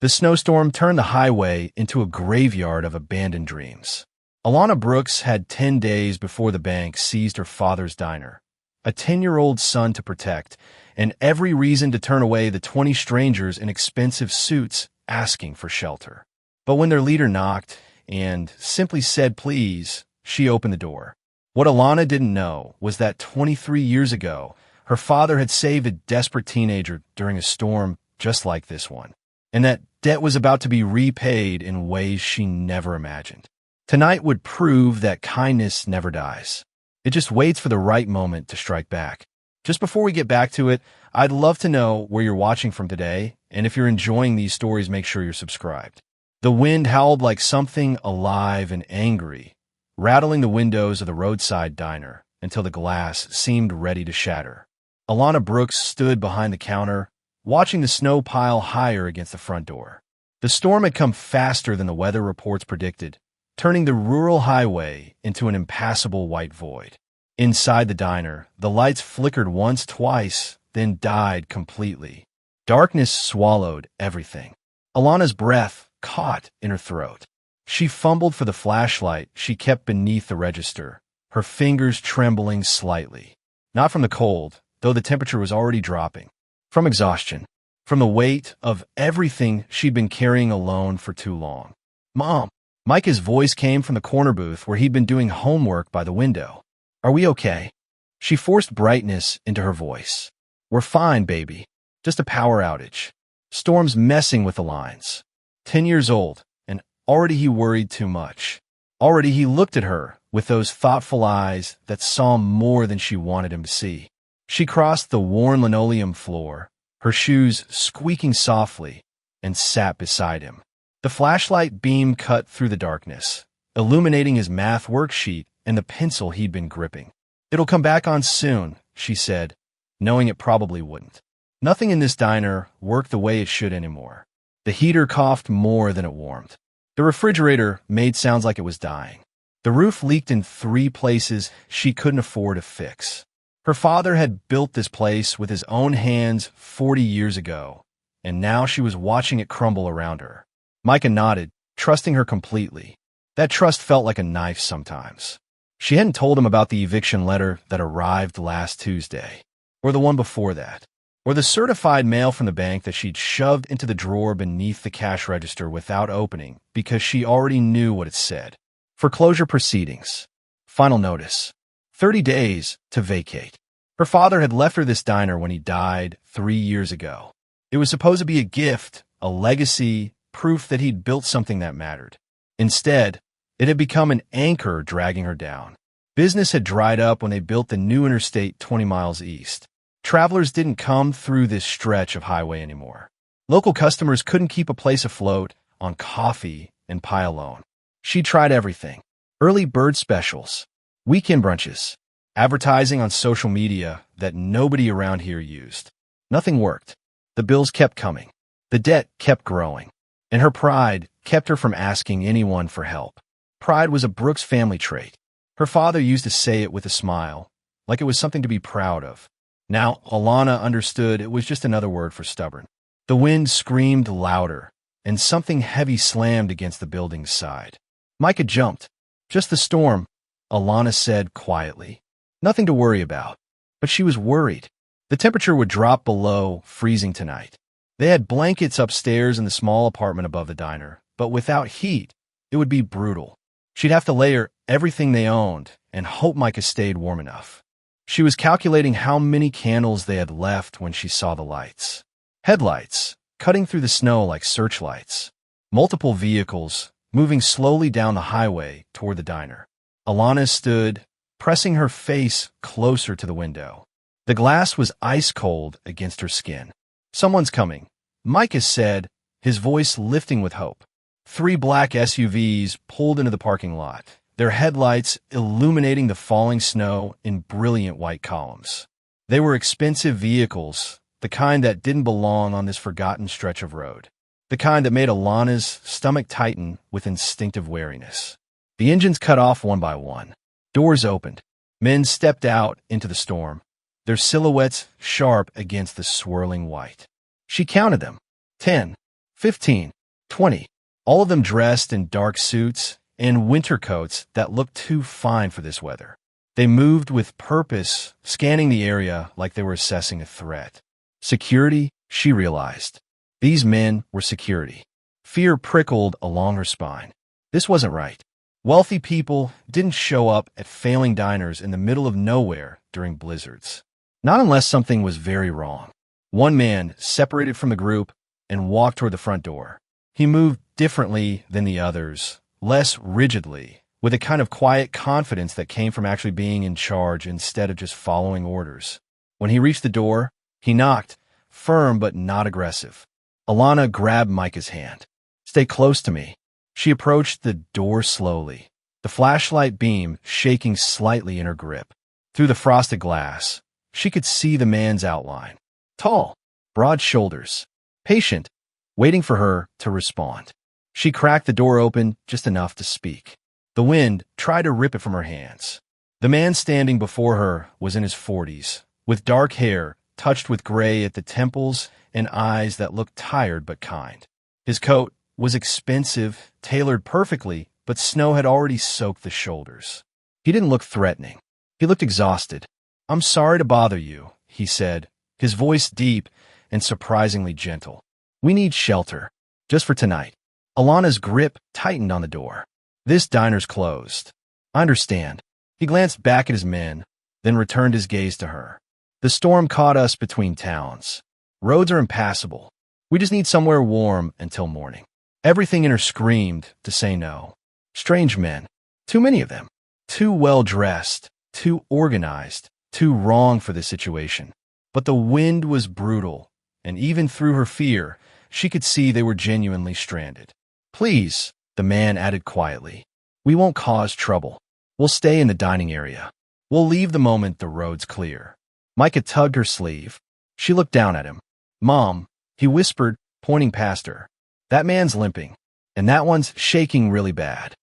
The snowstorm turned the highway into a graveyard of abandoned dreams. Alana Brooks had 10 days before the bank seized her father's diner, a 10-year-old son to protect, and every reason to turn away the 20 strangers in expensive suits asking for shelter. But when their leader knocked and simply said please, she opened the door. What Alana didn't know was that 23 years ago, her father had saved a desperate teenager during a storm just like this one, and that debt was about to be repaid in ways she never imagined. Tonight would prove that kindness never dies. It just waits for the right moment to strike back. Just before we get back to it, I'd love to know where you're watching from today, and if you're enjoying these stories, make sure you're subscribed. The wind howled like something alive and angry, rattling the windows of the roadside diner until the glass seemed ready to shatter. Alana Brooks stood behind the counter, watching the snow pile higher against the front door. The storm had come faster than the weather reports predicted, turning the rural highway into an impassable white void. Inside the diner, the lights flickered once, twice, then died completely. Darkness swallowed everything. Alana's breath caught in her throat. She fumbled for the flashlight she kept beneath the register, her fingers trembling slightly. Not from the cold, though the temperature was already dropping. From exhaustion. From the weight of everything she'd been carrying alone for too long. "Mom!" Micah's voice came from the corner booth where he'd been doing homework by the window. "Are we okay?" She forced brightness into her voice. "We're fine, baby. Just a power outage. Storm's messing with the lines." 10 years old, and already he worried too much. Already he looked at her with those thoughtful eyes that saw more than she wanted him to see. She crossed the worn linoleum floor, her shoes squeaking softly, and sat beside him. The flashlight beam cut through the darkness, illuminating his math worksheet and the pencil he'd been gripping. "It'll come back on soon," she said, knowing it probably wouldn't. Nothing in this diner worked the way it should anymore. The heater coughed more than it warmed. The refrigerator made sounds like it was dying. The roof leaked in 3 places she couldn't afford to fix. Her father had built this place with his own hands 40 years ago, and now she was watching it crumble around her. Micah nodded, trusting her completely. That trust felt like a knife sometimes. She hadn't told him about the eviction letter that arrived last Tuesday, or the one before that, or the certified mail from the bank that she'd shoved into the drawer beneath the cash register without opening because she already knew what it said. Foreclosure proceedings. Final notice. 30 days to vacate. Her father had left her this diner when he died 3 years ago. It was supposed to be a gift, a legacy, proof that he'd built something that mattered. Instead, it had become an anchor dragging her down. Business had dried up when they built the new interstate 20 miles east. Travelers didn't come through this stretch of highway anymore. Local customers couldn't keep a place afloat on coffee and pie alone. She tried everything. Early bird specials, weekend brunches, advertising on social media that nobody around here used. Nothing worked. The bills kept coming. The debt kept growing. And her pride kept her from asking anyone for help. Pride was a Brooks family trait. Her father used to say it with a smile, like it was something to be proud of. Now, Alana understood it was just another word for stubborn. The wind screamed louder, and something heavy slammed against the building's side. Micah jumped. "Just the storm," Alana said quietly. Nothing to worry about. But she was worried. The temperature would drop below freezing tonight. They had blankets upstairs in the small apartment above the diner, but without heat, it would be brutal. She'd have to layer everything they owned and hope Micah stayed warm enough. She was calculating how many candles they had left when she saw the lights. Headlights, cutting through the snow like searchlights. Multiple vehicles, moving slowly down the highway toward the diner. Alana stood, pressing her face closer to the window. The glass was ice cold against her skin. "Someone's coming," Micah said, his voice lifting with hope. 3 black SUVs pulled into the parking lot, their headlights illuminating the falling snow in brilliant white columns. They were expensive vehicles, the kind that didn't belong on this forgotten stretch of road, the kind that made Alana's stomach tighten with instinctive wariness. The engines cut off one by one. Doors opened. Men stepped out into the storm, their silhouettes sharp against the swirling white. She counted them. 10. 15, 20, all of them dressed in dark suits and winter coats that looked too fine for this weather. They moved with purpose, scanning the area like they were assessing a threat. Security, she realized. These men were security. Fear prickled along her spine. This wasn't right. Wealthy people didn't show up at failing diners in the middle of nowhere during blizzards. Not unless something was very wrong. One man separated from the group and walked toward the front door. He moved differently than the others, less rigidly, with a kind of quiet confidence that came from actually being in charge instead of just following orders. When he reached the door, he knocked, firm but not aggressive. Alana grabbed Micah's hand. "Stay close to me." She approached the door slowly, the flashlight beam shaking slightly in her grip. Through the frosted glass, she could see the man's outline. Tall, broad shoulders, patient, waiting for her to respond. She cracked the door open just enough to speak. The wind tried to rip it from her hands. The man standing before her was in his 40s, with dark hair touched with gray at the temples and eyes that looked tired but kind. His coat was expensive, tailored perfectly, but snow had already soaked the shoulders. He didn't look threatening. He looked exhausted. "I'm sorry to bother you," he said, his voice deep and surprisingly gentle. "We need shelter, just for tonight." Alana's grip tightened on the door. "This diner's closed." "I understand." He glanced back at his men, then returned his gaze to her. "The storm caught us between towns. Roads are impassable. We just need somewhere warm until morning." Everything in her screamed to say no. Strange men. Too many of them. Too well-dressed, too organized, too wrong for this situation. But the wind was brutal, and even through her fear, she could see they were genuinely stranded. "Please," the man added quietly. "We won't cause trouble. We'll stay in the dining area. We'll leave the moment the road's clear." Micah tugged her sleeve. She looked down at him. "Mom," he whispered, pointing past her. "That man's limping, and that one's shaking really bad."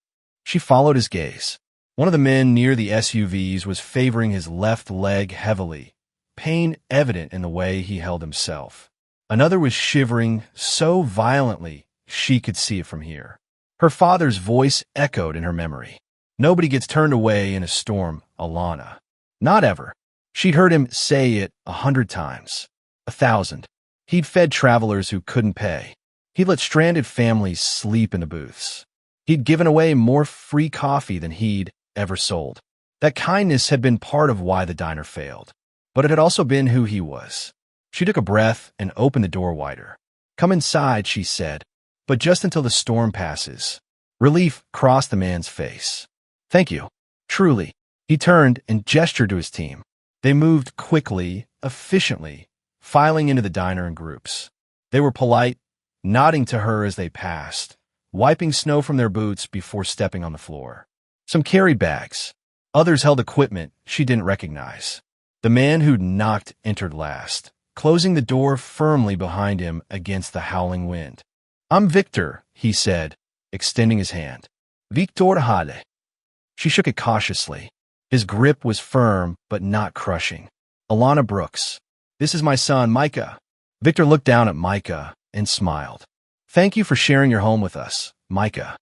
She followed his gaze. One of the men near the SUVs was favoring his left leg heavily, pain evident in the way he held himself. Another was shivering so violently she could see it from here. Her father's voice echoed in her memory. "Nobody gets turned away in a storm, Alana. Not ever." She'd heard him say it 100 times. 1,000. He'd fed travelers who couldn't pay. He'd let stranded families sleep in the booths. He'd given away more free coffee than he'd ever sold. That kindness had been part of why the diner failed, but it had also been who he was. She took a breath and opened the door wider. "Come inside," she said, "but just until the storm passes." Relief crossed the man's face. "Thank you. Truly." He turned and gestured to his team. They moved quickly, efficiently, filing into the diner in groups. They were polite, nodding to her as they passed, wiping snow from their boots before stepping on the floor. Some carried bags. Others held equipment she didn't recognize. The man who'd knocked entered last, closing the door firmly behind him against the howling wind. "I'm Victor," he said, extending his hand. "Victor Hale." She shook it cautiously. His grip was firm but not crushing. "Alana Brooks. This is my son, Micah." Victor looked down at Micah and smiled. "Thank you for sharing your home with us, Micah."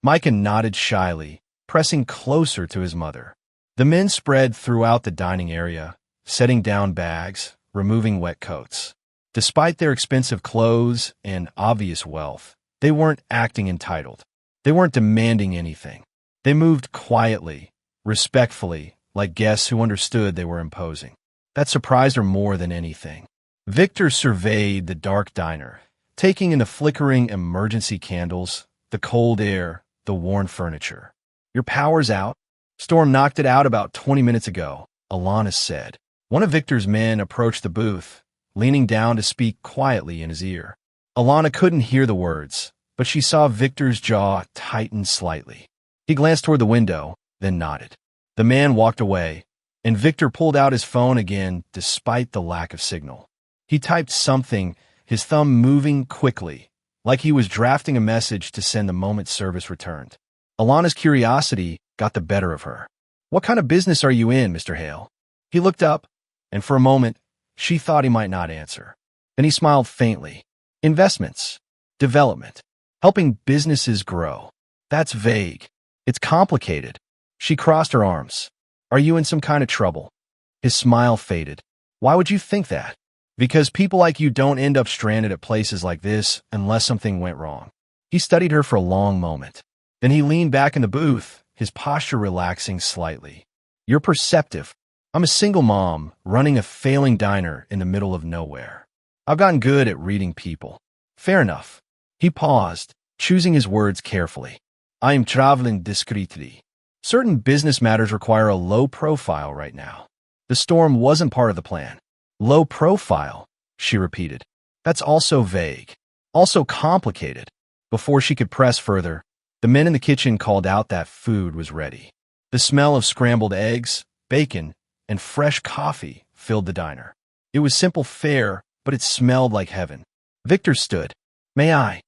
Micah nodded shyly, pressing closer to his mother. The men spread throughout the dining area, setting down bags, removing wet coats. Despite their expensive clothes and obvious wealth, they weren't acting entitled. They weren't demanding anything. They moved quietly, respectfully, like guests who understood they were imposing. That surprised her more than anything. Victor surveyed the dark diner, taking in the flickering emergency candles, the cold air, the worn furniture. "Your power's out." "Storm knocked it out about 20 minutes ago," Alana said. One of Victor's men approached the booth, leaning down to speak quietly in his ear. Alana couldn't hear the words, but she saw Victor's jaw tighten slightly. He glanced toward the window, then nodded. The man walked away, and Victor pulled out his phone again despite the lack of signal. He typed something, his thumb moving quickly, like he was drafting a message to send the moment service returned. Alana's curiosity got the better of her. "What kind of business are you in, Mr. Hale?" He looked up, and for a moment, she thought he might not answer. Then he smiled faintly. "Investments. Development. Helping businesses grow. That's vague. It's complicated. She crossed her arms. Are you in some kind of trouble? His smile faded. Why would you think that? Because people like you don't end up stranded at places like this unless something went wrong. He studied her for a long moment. Then he leaned back in the booth, his posture relaxing slightly. You're perceptive. I'm a single mom running a failing diner in the middle of nowhere. I've gotten good at reading people. Fair enough. He paused, choosing his words carefully. I am traveling discreetly. Certain business matters require a low profile right now. The storm wasn't part of the plan. Low profile, she repeated. That's also vague. Also complicated. Before she could press further, the men in the kitchen called out that food was ready. The smell of scrambled eggs, bacon, and fresh coffee filled the diner. It was simple fare, but it smelled like heaven. Victor stood. May I?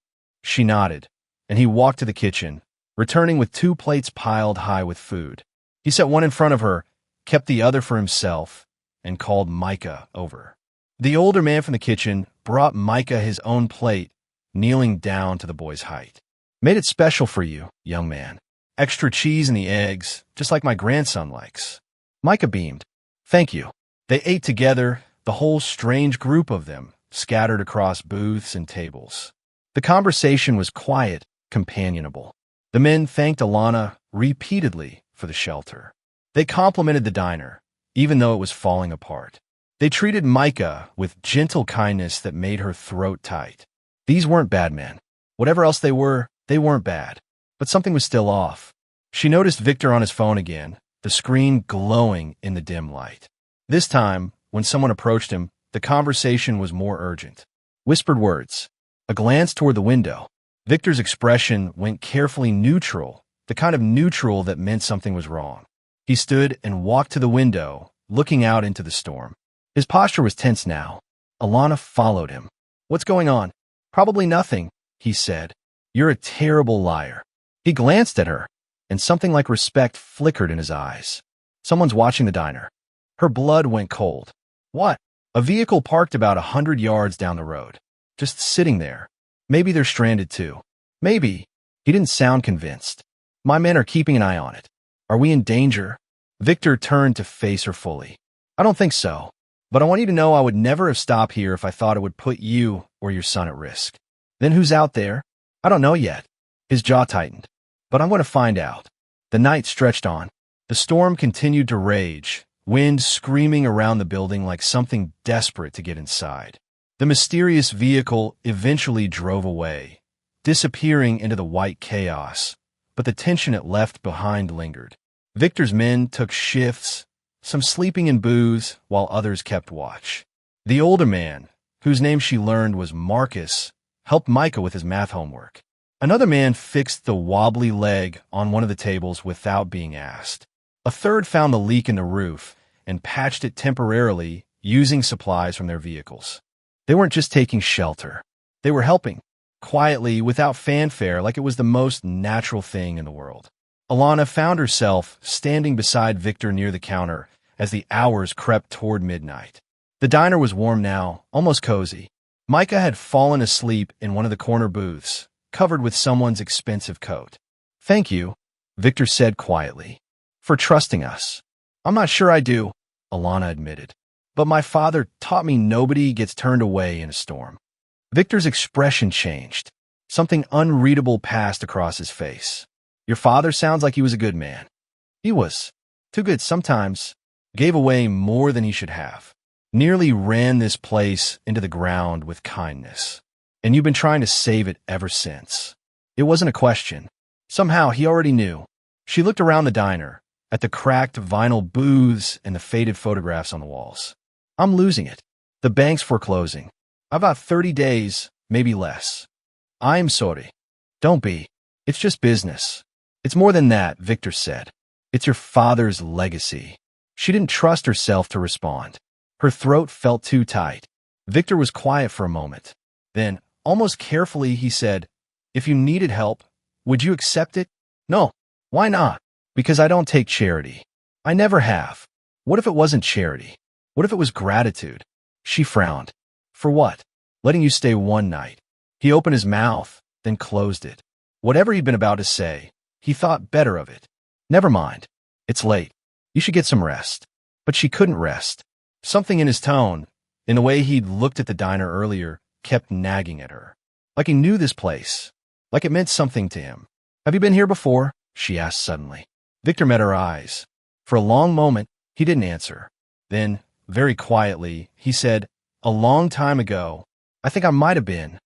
She nodded, and he walked to the kitchen, returning with 2 plates piled high with food. He set one in front of her, kept the other for himself, and called Micah over. The older man from the kitchen brought Micah his own plate, kneeling down to the boy's height. Made it special for you, young man. Extra cheese in the eggs, just like my grandson likes. Micah beamed. Thank you. They ate together, the whole strange group of them, scattered across booths and tables. The conversation was quiet, companionable. The men thanked Alana repeatedly for the shelter. They complimented the diner, even though it was falling apart. They treated Micah with gentle kindness that made her throat tight. These weren't bad men. Whatever else they weren't bad. But something was still off. She noticed Victor on his phone again, the screen glowing in the dim light. This time, when someone approached him, the conversation was more urgent. Whispered words. A glance toward the window. Victor's expression went carefully neutral, the kind of neutral that meant something was wrong. He stood and walked to the window, looking out into the storm. His posture was tense now. Alana followed him. What's going on? Probably nothing, he said. You're a terrible liar. He glanced at her, and something like respect flickered in his eyes. Someone's watching the diner. Her blood went cold. What? A vehicle parked about 100 yards down the road. Just sitting there. Maybe they're stranded too. Maybe. He didn't sound convinced. My men are keeping an eye on it. Are we in danger? Victor turned to face her fully. I don't think so. But I want you to know I would never have stopped here if I thought it would put you or your son at risk. Then who's out there? I don't know yet. His jaw tightened. But I'm going to find out. The night stretched on. The storm continued to rage, wind screaming around the building like something desperate to get inside. The mysterious vehicle eventually drove away, disappearing into the white chaos, but the tension it left behind lingered. Victor's men took shifts, some sleeping in booths while others kept watch. The older man, whose name she learned was Marcus, helped Micah with his math homework. Another man fixed the wobbly leg on one of the tables without being asked. A third found the leak in the roof and patched it temporarily using supplies from their vehicles. They weren't just taking shelter. They were helping, quietly, without fanfare, like it was the most natural thing in the world. Alana found herself standing beside Victor near the counter as the hours crept toward midnight. The diner was warm now, almost cozy. Micah had fallen asleep in one of the corner booths, covered with someone's expensive coat. Thank you, Victor said quietly, for trusting us. I'm not sure I do, Alana admitted. But my father taught me nobody gets turned away in a storm. Victor's expression changed. Something unreadable passed across his face. Your father sounds like he was a good man. He was. Too good sometimes. Gave away more than he should have. Nearly ran this place into the ground with kindness. And you've been trying to save it ever since. It wasn't a question. Somehow he already knew. She looked around the diner, at the cracked vinyl booths and the faded photographs on the walls. I'm losing it. The bank's foreclosing. I've got 30 days, maybe less. I'm sorry. Don't be. It's just business. It's more than that, Victor said. It's your father's legacy. She didn't trust herself to respond. Her throat felt too tight. Victor was quiet for a moment. Then, almost carefully, he said, If you needed help, would you accept it? No. Why not? Because I don't take charity. I never have. What if it wasn't charity? What if it was gratitude? She frowned. For what? Letting you stay one night. He opened his mouth, then closed it. Whatever he'd been about to say, he thought better of it. Never mind. It's late. You should get some rest. But she couldn't rest. Something in his tone, in the way he'd looked at the diner earlier, kept nagging at her. Like he knew this place. Like it meant something to him. Have you been here before? She asked suddenly. Victor met her eyes. For a long moment, he didn't answer. Then, very quietly, he said, "A long time ago. I think I might have been."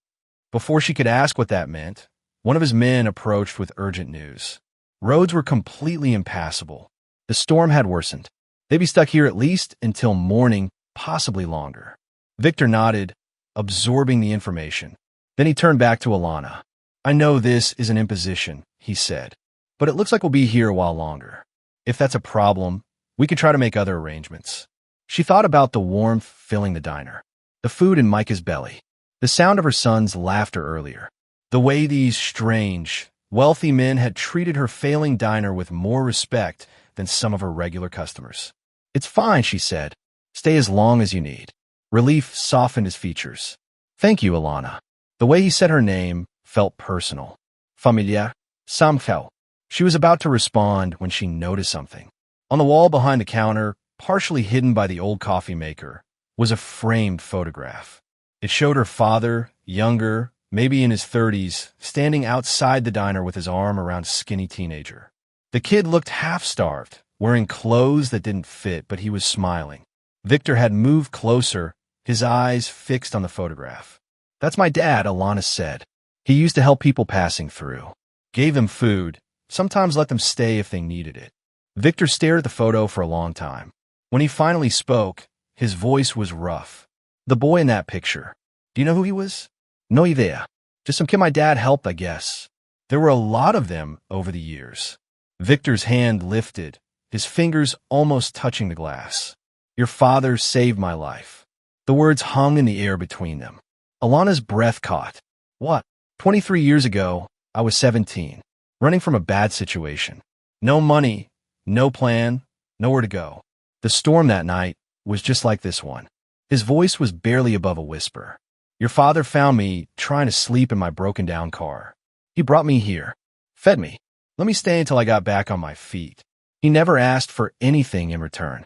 Before she could ask what that meant, one of his men approached with urgent news. Roads were completely impassable. The storm had worsened. They'd be stuck here at least until morning, possibly longer. Victor nodded, absorbing the information. Then he turned back to Alana. "I know this is an imposition," he said, "but it looks like we'll be here a while longer. If that's a problem, we could try to make other arrangements." She thought about the warmth filling the diner, the food in Micah's belly, the sound of her son's laughter earlier, the way these strange, wealthy men had treated her failing diner with more respect than some of her regular customers. "It's fine," she said. "Stay as long as you need." Relief softened his features. "Thank you, Alana." The way he said her name felt personal. Familiar, somehow. She was about to respond when she noticed something. On the wall behind the counter, partially hidden by the old coffee maker, was a framed photograph. It showed her father, younger, maybe in his 30s, standing outside the diner with his arm around a skinny teenager. The kid looked half-starved, wearing clothes that didn't fit, but he was smiling. Victor had moved closer, his eyes fixed on the photograph. "That's my dad," Alana said. "He used to help people passing through. Gave them food, sometimes let them stay if they needed it." Victor stared at the photo for a long time. When he finally spoke, his voice was rough. "The boy in that picture. Do you know who he was?" "No idea. Just some kid my dad helped, I guess. There were a lot of them over the years." Victor's hand lifted, his fingers almost touching the glass. "Your father saved my life." The words hung in the air between them. Alana's breath caught. "What?" 23 years ago, I was 17, running from a bad situation. No money, no plan, nowhere to go. The storm that night was just like this one. His voice was barely above a whisper. "Your father found me trying to sleep in my broken-down car. He brought me here, fed me, let me stay until I got back on my feet. He never asked for anything in return."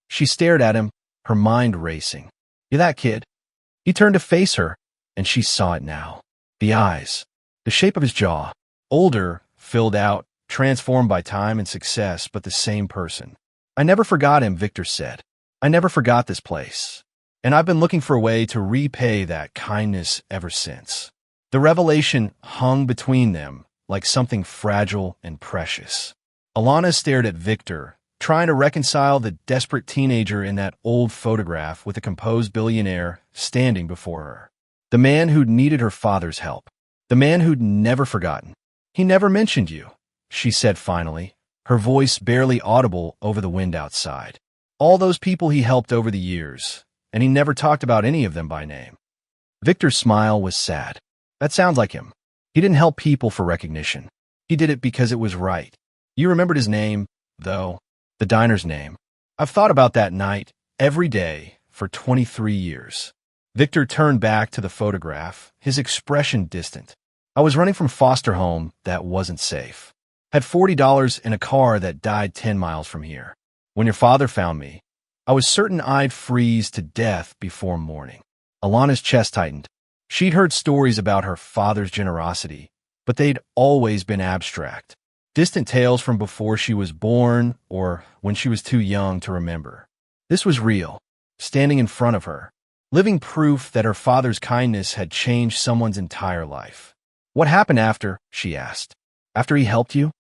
She stared at him, her mind racing. "You that kid?" He turned to face her, and she saw it now. The eyes, the shape of his jaw, older, filled out, transformed by time and success, but the same person. "I never forgot him," Victor said. "I never forgot this place. And I've been looking for a way to repay that kindness ever since." The revelation hung between them like something fragile and precious. Alana stared at Victor, trying to reconcile the desperate teenager in that old photograph with the composed billionaire standing before her. The man who'd needed her father's help. The man who'd never forgotten. "He never mentioned you," she said finally, her voice barely audible over the wind outside. All those people he helped over the years, and he never talked about any of them by name. Victor's smile was sad. That sounds like him. He didn't help people for recognition. He did it because it was right. You remembered his name, though, the diner's name. I've thought about that night every day for 23 years. Victor turned back to the photograph, his expression distant. "I was running from foster home that wasn't safe. Had $40 in a car that died 10 miles from here. When your father found me, I was certain I'd freeze to death before morning." Alana's chest tightened. She'd heard stories about her father's generosity, but they'd always been abstract. Distant tales from before she was born or when she was too young to remember. This was real, standing in front of her, living proof that her father's kindness had changed someone's entire life. "What happened after?" she asked. "After he helped you?"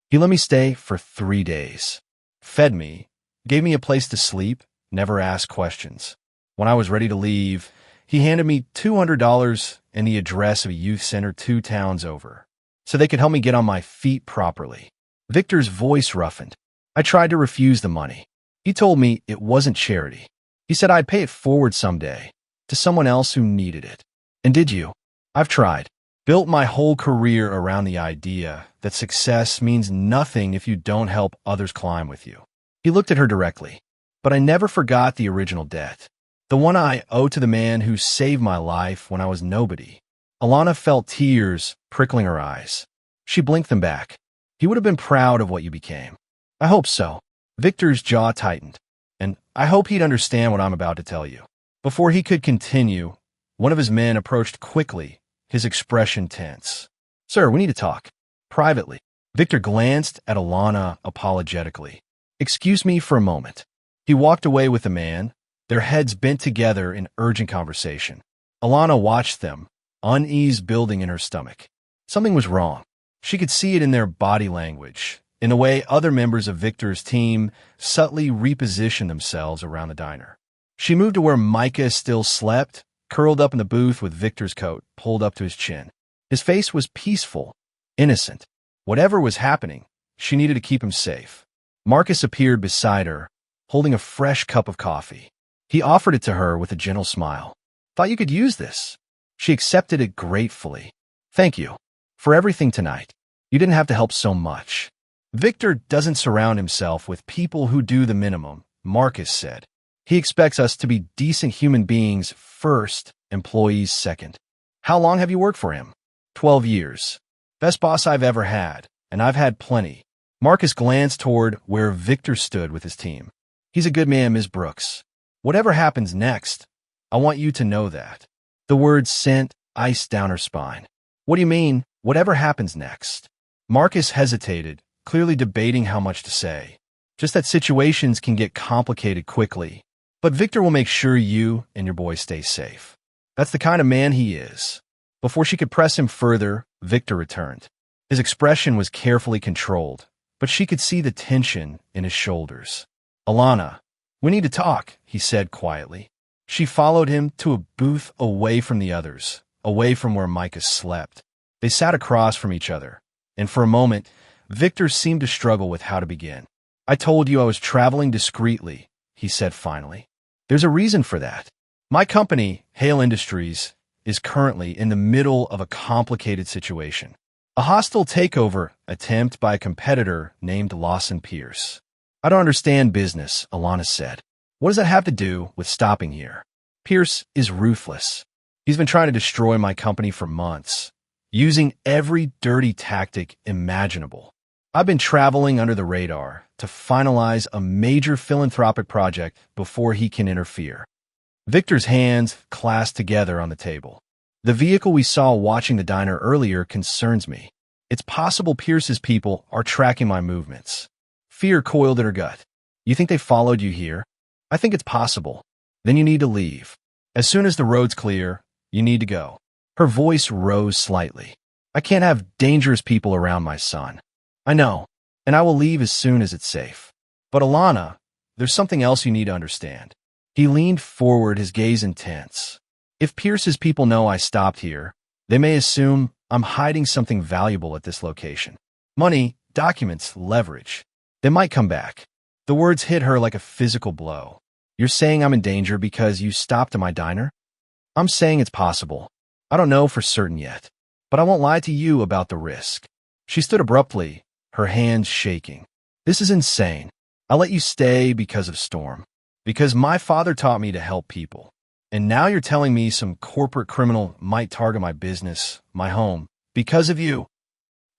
"He let me stay for 3 days. Fed me, gave me a place to sleep, never asked questions. When I was ready to leave, he handed me $200 and the address of a youth center 2 towns over, so they could help me get on my feet properly." Victor's voice roughened. "I tried to refuse the money. He told me it wasn't charity. He said I'd pay it forward someday, to someone else who needed it." "And did you?" "I've tried. Built my whole career around the idea that success means nothing if you don't help others climb with you." He looked at her directly. "But I never forgot the original debt. The one I owe to the man who saved my life when I was nobody." Alana felt tears prickling her eyes. She blinked them back. He would have been proud of what you became. I hope so. Victor's jaw tightened. And I hope he'd understand what I'm about to tell you. Before he could continue, one of his men approached quickly, his expression tense. Sir, we need to talk. Privately. Victor glanced at Alana apologetically. Excuse me for a moment. He walked away with the man, their heads bent together in urgent conversation. Alana watched them, unease building in her stomach. Something was wrong. She could see it in their body language, in the way other members of Victor's team subtly repositioned themselves around the diner. She moved to where Micah still slept, curled up in the booth with Victor's coat pulled up to his chin. His face was peaceful, innocent. Whatever was happening, she needed to keep him safe. Marcus appeared beside her, holding a fresh cup of coffee. He offered it to her with a gentle smile. Thought you could use this. She accepted it gratefully. Thank you. For everything tonight. You didn't have to help so much. Victor doesn't surround himself with people who do the minimum, Marcus said. He expects us to be decent human beings first, employees second. How long have you worked for him? 12 years. Best boss I've ever had, and I've had plenty. Marcus glanced toward where Victor stood with his team. He's a good man, Ms. Brooks. Whatever happens next, I want you to know that. The words sent ice down her spine. What do you mean, whatever happens next? Marcus hesitated, clearly debating how much to say. Just that situations can get complicated quickly. But Victor will make sure you and your boy stay safe. That's the kind of man he is. Before she could press him further, Victor returned. His expression was carefully controlled, but she could see the tension in his shoulders. Alana, we need to talk, he said quietly. She followed him to a booth away from the others, away from where Micah slept. They sat across from each other, and for a moment, Victor seemed to struggle with how to begin. I told you I was traveling discreetly, he said finally. There's a reason for that. My company, Hale Industries, is currently in the middle of a complicated situation. A hostile takeover attempt by a competitor named Lawson Pierce. I don't understand business, Alana said. What does that have to do with stopping here? Pierce is ruthless. He's been trying to destroy my company for months, using every dirty tactic imaginable. I've been traveling under the radar to finalize a major philanthropic project before he can interfere. Victor's hands clasped together on the table. The vehicle we saw watching the diner earlier concerns me. It's possible Pierce's people are tracking my movements. Fear coiled in her gut. You think they followed you here? I think it's possible. Then you need to leave. As soon as the road's clear, you need to go. Her voice rose slightly. I can't have dangerous people around my son. I know, and I will leave as soon as it's safe. But Alana, there's something else you need to understand. He leaned forward, his gaze intense. If Pierce's people know I stopped here, they may assume I'm hiding something valuable at this location. Money, documents, leverage. They might come back. The words hit her like a physical blow. You're saying I'm in danger because you stopped at my diner? I'm saying it's possible. I don't know for certain yet, but I won't lie to you about the risk. She stood abruptly, her hands shaking. This is insane. I let you stay because of Storm. Because my father taught me to help people. And now you're telling me some corporate criminal might target my business, my home, because of you.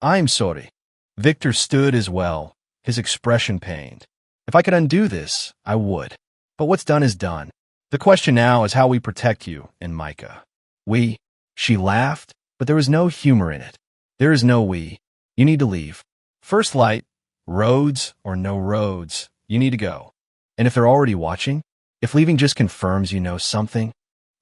I'm sorry. Victor stood as well, his expression pained. If I could undo this, I would. But what's done is done. The question now is how we protect you and Micah. We. She laughed, but there was no humor in it. There is no we. You need to leave. First light, roads or no roads, you need to go. And if they're already watching, if leaving just confirms you know something.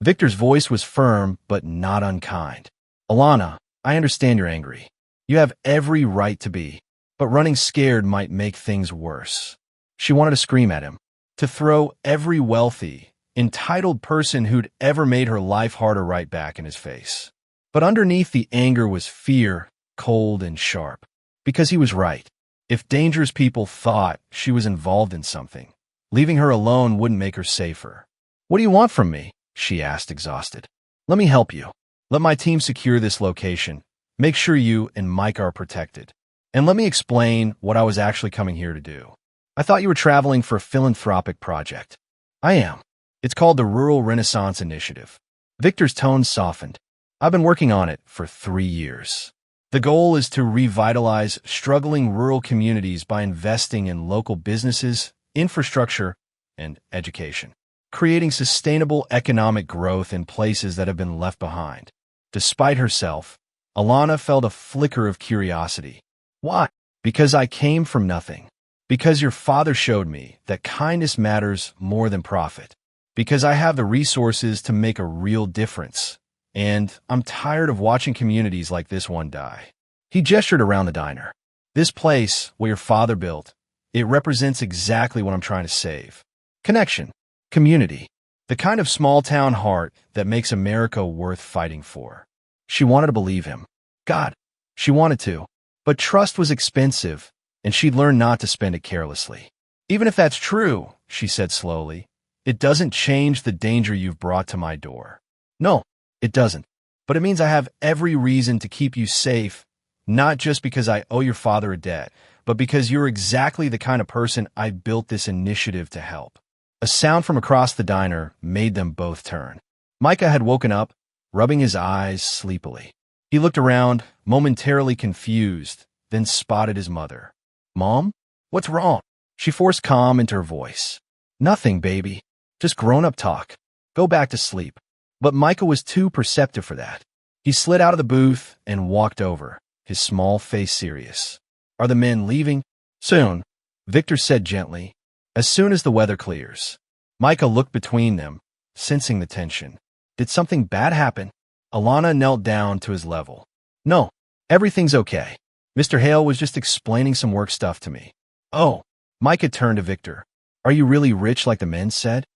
Victor's voice was firm, but not unkind. Alana, I understand you're angry. You have every right to be, but running scared might make things worse. She wanted to scream at him, to throw every wealthy, entitled person who'd ever made her life harder right back in his face. But underneath the anger was fear, cold and sharp. Because he was right. If dangerous people thought she was involved in something, leaving her alone wouldn't make her safer. What do you want from me? She asked, exhausted. Let me help you. Let my team secure this location. Make sure you and Mike are protected. And let me explain what I was actually coming here to do. I thought you were traveling for a philanthropic project. I am. It's called the Rural Renaissance Initiative. Victor's tone softened. I've been working on it for 3 years. The goal is to revitalize struggling rural communities by investing in local businesses, infrastructure, and education, creating sustainable economic growth in places that have been left behind. Despite herself, Alana felt a flicker of curiosity. Why? Because I came from nothing. Because your father showed me that kindness matters more than profit. Because I have the resources to make a real difference. And I'm tired of watching communities like this one die. He gestured around the diner. This place, where your father built, it represents exactly what I'm trying to save. Connection. Community. The kind of small-town heart that makes America worth fighting for. She wanted to believe him. God, she wanted to. But trust was expensive, and she'd learned not to spend it carelessly. Even if that's true, she said slowly, it doesn't change the danger you've brought to my door. No, it doesn't. But it means I have every reason to keep you safe, not just because I owe your father a debt, but because you're exactly the kind of person I built this initiative to help. A sound from across the diner made them both turn. Micah had woken up, rubbing his eyes sleepily. He looked around, momentarily confused, then spotted his mother. Mom? What's wrong? She forced calm into her voice. Nothing, baby. Just grown-up talk. Go back to sleep. But Micah was too perceptive for that. He slid out of the booth and walked over, his small face serious. Are the men leaving? Soon, Victor said gently. As soon as the weather clears. Micah looked between them, sensing the tension. Did something bad happen? Alana knelt down to his level. No, everything's okay. Mr. Hale was just explaining some work stuff to me. Oh, Micah turned to Victor. Are you really rich like the men said?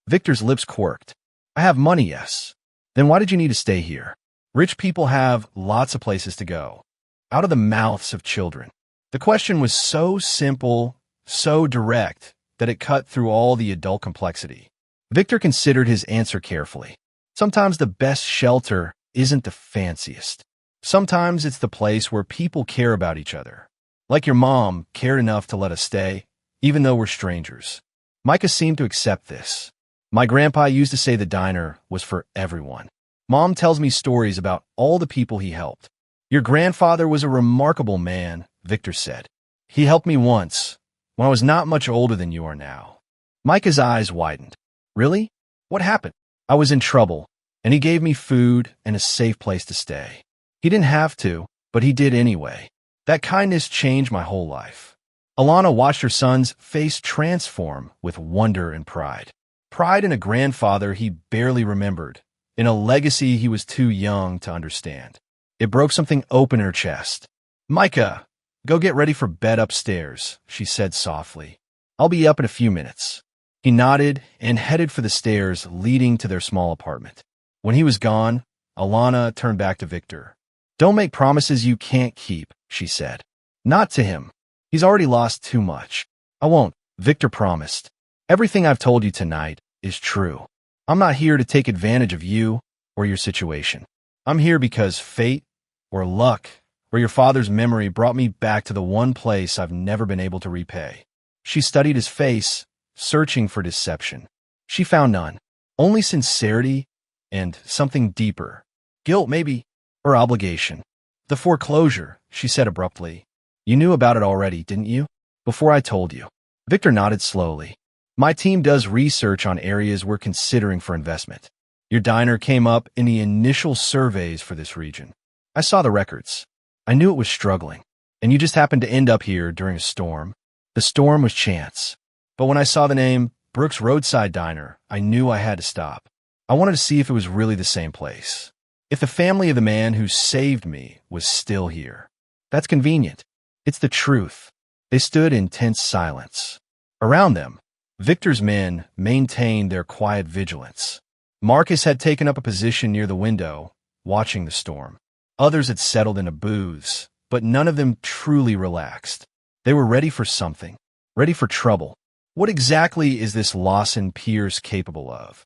Victor's lips quirked. I have money, yes. Then why did you need to stay here? Rich people have lots of places to go. Out of the mouths of children. The question was so simple, so direct, that it cut through all the adult complexity. Victor considered his answer carefully. Sometimes the best shelter isn't the fanciest. Sometimes it's the place where people care about each other. Like your mom cared enough to let us stay, even though we're strangers. Micah seemed to accept this. My grandpa used to say the diner was for everyone. Mom tells me stories about all the people he helped. Your grandfather was a remarkable man, Victor said. He helped me once, when I was not much older than you are now. Micah's eyes widened. Really? What happened? I was in trouble, and he gave me food and a safe place to stay. He didn't have to, but he did anyway. That kindness changed my whole life. Alana watched her son's face transform with wonder and pride. Pride in a grandfather he barely remembered, in a legacy he was too young to understand. It broke something open in her chest. Micah, go get ready for bed upstairs, she said softly. I'll be up in a few minutes. He nodded and headed for the stairs leading to their small apartment. When he was gone, Alana turned back to Victor. Don't make promises you can't keep, she said. Not to him. He's already lost too much. I won't, Victor promised. Everything I've told you tonight is true. I'm not here to take advantage of you or your situation. I'm here because fate, or luck, or your father's memory brought me back to the one place I've never been able to repay. She studied his face, searching for deception. She found none. Only sincerity and something deeper. Guilt, maybe, or obligation. The foreclosure, she said abruptly. You knew about it already, didn't you? Before I told you. Victor nodded slowly. My team does research on areas we're considering for investment. Your diner came up in the initial surveys for this region. I saw the records. I knew it was struggling. And you just happened to end up here during a storm. The storm was chance. But when I saw the name Brooks Roadside Diner, I knew I had to stop. I wanted to see if it was really the same place. If the family of the man who saved me was still here. That's convenient. It's the truth. They stood in tense silence. Around them, Victor's men maintained their quiet vigilance. Marcus had taken up a position near the window, watching the storm. Others had settled into booths, but none of them truly relaxed. They were ready for something, ready for trouble. What exactly is this Lawson Pierce capable of?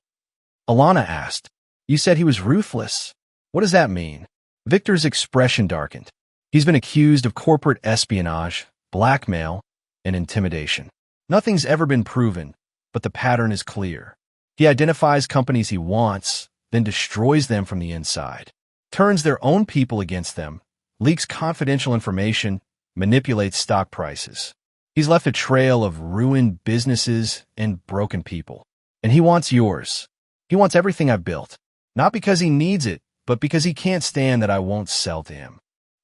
Alana asked. You said he was ruthless. What does that mean? Victor's expression darkened. He's been accused of corporate espionage, blackmail, and intimidation. Nothing's ever been proven, but the pattern is clear. He identifies companies he wants, then destroys them from the inside. turns their own people against them, leaks confidential information, manipulates stock prices. He's left a trail of ruined businesses and broken people. And he wants yours. He wants everything I've built. Not because he needs it, but because he can't stand that I won't sell to him.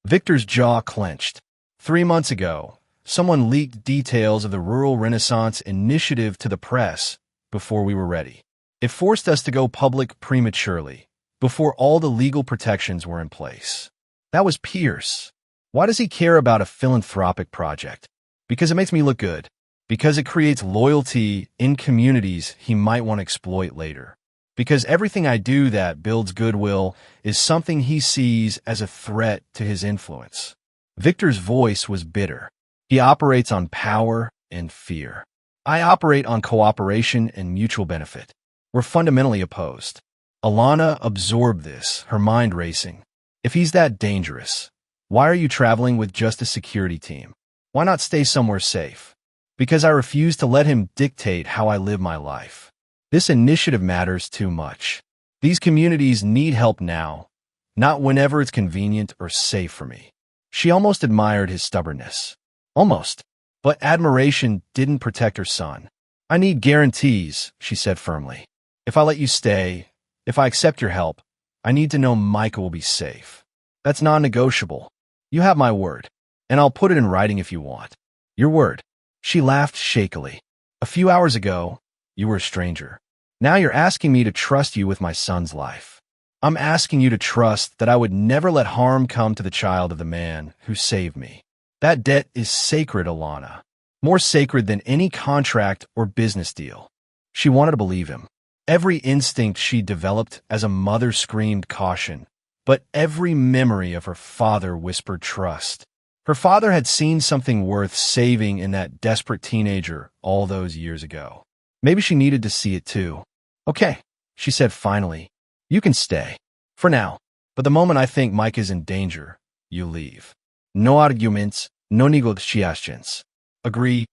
Victor's jaw clenched. 3 months ago, someone leaked details of the Rural Renaissance Initiative to the press before we were ready. It forced us to go public prematurely, before all the legal protections were in place. That was Pierce. Why does he care about a philanthropic project? Because it makes me look good. Because it creates loyalty in communities he might want to exploit later. Because everything I do that builds goodwill is something he sees as a threat to his influence. Victor's voice was bitter. He operates on power and fear. I operate on cooperation and mutual benefit. We're fundamentally opposed. Alana absorbed this, her mind racing. If he's that dangerous, why are you traveling with just a security team? Why not stay somewhere safe? Because I refuse to let him dictate how I live my life. This initiative matters too much. These communities need help now, not whenever it's convenient or safe for me. She almost admired his stubbornness. Almost. But admiration didn't protect her son. I need guarantees, she said firmly. If I let you stay, if I accept your help, I need to know Micah will be safe. That's non-negotiable. You have my word, and I'll put it in writing if you want. Your word. She laughed shakily. A few hours ago, you were a stranger. Now you're asking me to trust you with my son's life. I'm asking you to trust that I would never let harm come to the child of the man who saved me. That debt is sacred, Alana. More sacred than any contract or business deal. She wanted to believe him. Every instinct she developed as a mother screamed caution, but every memory of her father whispered trust. Her father had seen something worth saving in that desperate teenager all those years ago. Maybe she needed to see it too. Okay, she said finally. You can stay. For now. But the moment I think Mike is in danger, you leave. No arguments, no negotiations. Agreed.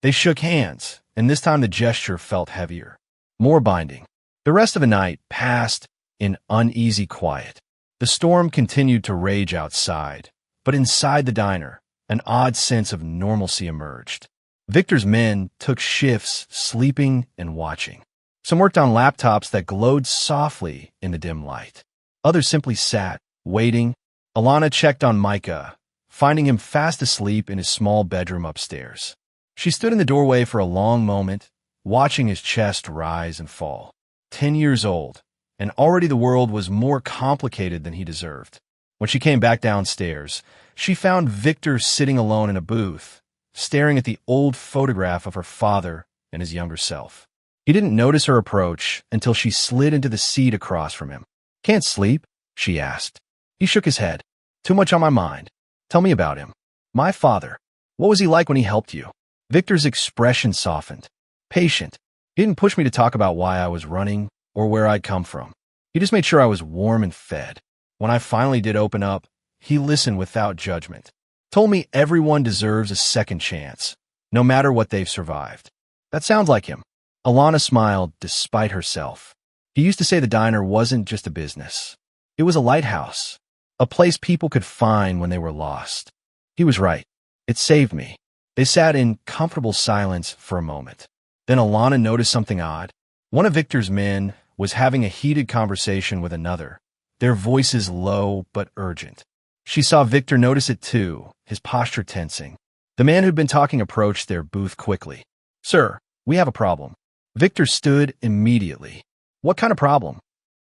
They shook hands, and this time the gesture felt heavier. More binding. The rest of the night passed in uneasy quiet. The storm continued to rage outside, but inside the diner, an odd sense of normalcy emerged. Victor's men took shifts sleeping and watching. Some worked on laptops that glowed softly in the dim light. Others simply sat, waiting. Alana checked on Micah, finding him fast asleep in his small bedroom upstairs. She stood in the doorway for a long moment, watching his chest rise and fall. 10 years old, and already the world was more complicated than he deserved. When she came back downstairs, she found Victor sitting alone in a booth, staring at the old photograph of her father and his younger self. He didn't notice her approach until she slid into the seat across from him. Can't sleep? She asked. He shook his head. Too much on my mind. Tell me about him. My father. What was he like when he helped you? Victor's expression softened. Patient. He didn't push me to talk about why I was running or where I'd come from. He just made sure I was warm and fed. When I finally did open up, he listened without judgment. Told me everyone deserves a second chance, no matter what they've survived. That sounds like him. Alana smiled despite herself. He used to say the diner wasn't just a business. It was a lighthouse, a place people could find when they were lost. He was right. It saved me. They sat in comfortable silence for a moment. Then Alana noticed something odd. One of Victor's men was having a heated conversation with another, their voices low but urgent. She saw Victor notice it too, his posture tensing. The man who'd been talking approached their booth quickly. Sir, we have a problem. Victor stood immediately. What kind of problem?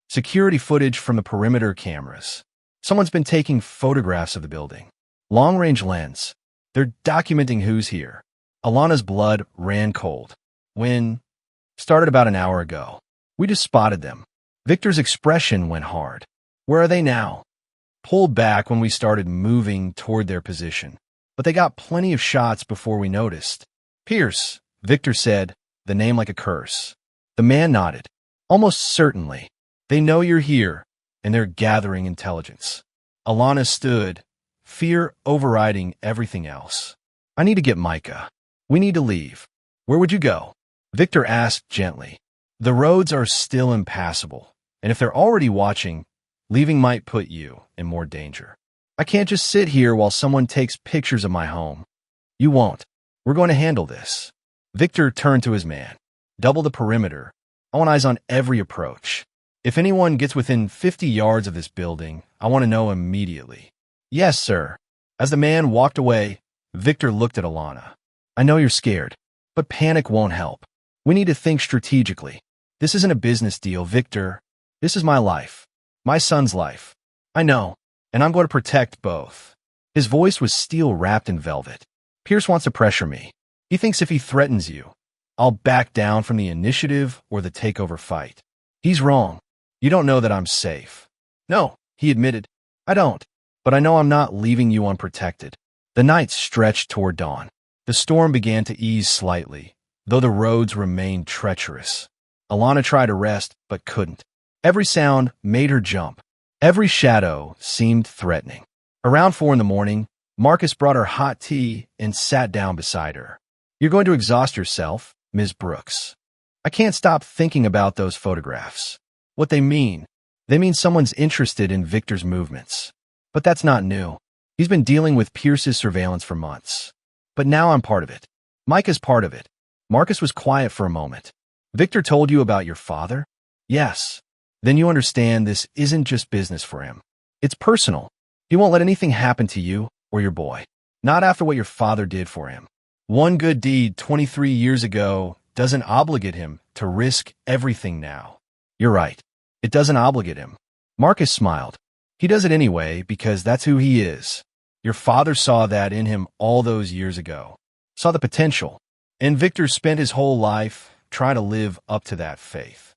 Security footage from the perimeter cameras. Someone's been taking photographs of the building. Long-range lens. They're documenting who's here. Alana's blood ran cold. When? Started about an hour ago. We just spotted them. Victor's expression went hard. Where are they now? Pulled back when we started moving toward their position. But they got plenty of shots before we noticed. Pierce, Victor said, the name like a curse. The man nodded. Almost certainly. They know you're here, and they're gathering intelligence. Alana stood, fear overriding everything else. I need to get Micah. We need to leave. Where would you go? Victor asked gently. The roads are still impassable, and if they're already watching, Leaving might put you in more danger. I can't just sit here while someone takes pictures of my home. You won't. We're going to handle this. Victor turned to his man. Double the perimeter. I want eyes on every approach. If anyone gets within 50 yards of this building, I want to know immediately. Yes, sir. As the man walked away, Victor looked at Alana. I know you're scared, but panic won't help. We need to think strategically. This isn't a business deal, Victor. This is my life. My son's life. I know, and I'm going to protect both. His voice was steel wrapped in velvet. Pierce wants to pressure me. He thinks if he threatens you, I'll back down from the initiative or the takeover fight. He's wrong. You don't know that I'm safe. No, he admitted. I don't. But I know I'm not leaving you unprotected. The night stretched toward dawn. The storm began to ease slightly, though the roads remained treacherous. Alana tried to rest, but couldn't. Every sound made her jump. Every shadow seemed threatening. Around 4 a.m, Marcus brought her hot tea and sat down beside her. You're going to exhaust yourself, Ms. Brooks. I can't stop thinking about those photographs. What they mean someone's interested in Victor's movements. But that's not new. He's been dealing with Pierce's surveillance for months. But now I'm part of it. Micah's part of it. Marcus was quiet for a moment. Victor told you about your father? Yes. Then you understand this isn't just business for him. It's personal. He won't let anything happen to you or your boy. Not after what your father did for him. One good deed 23 years ago doesn't obligate him to risk everything now. You're right. It doesn't obligate him. Marcus smiled. He does it anyway because that's who he is. Your father saw that in him all those years ago. Saw the potential. And Victor spent his whole life trying to live up to that faith.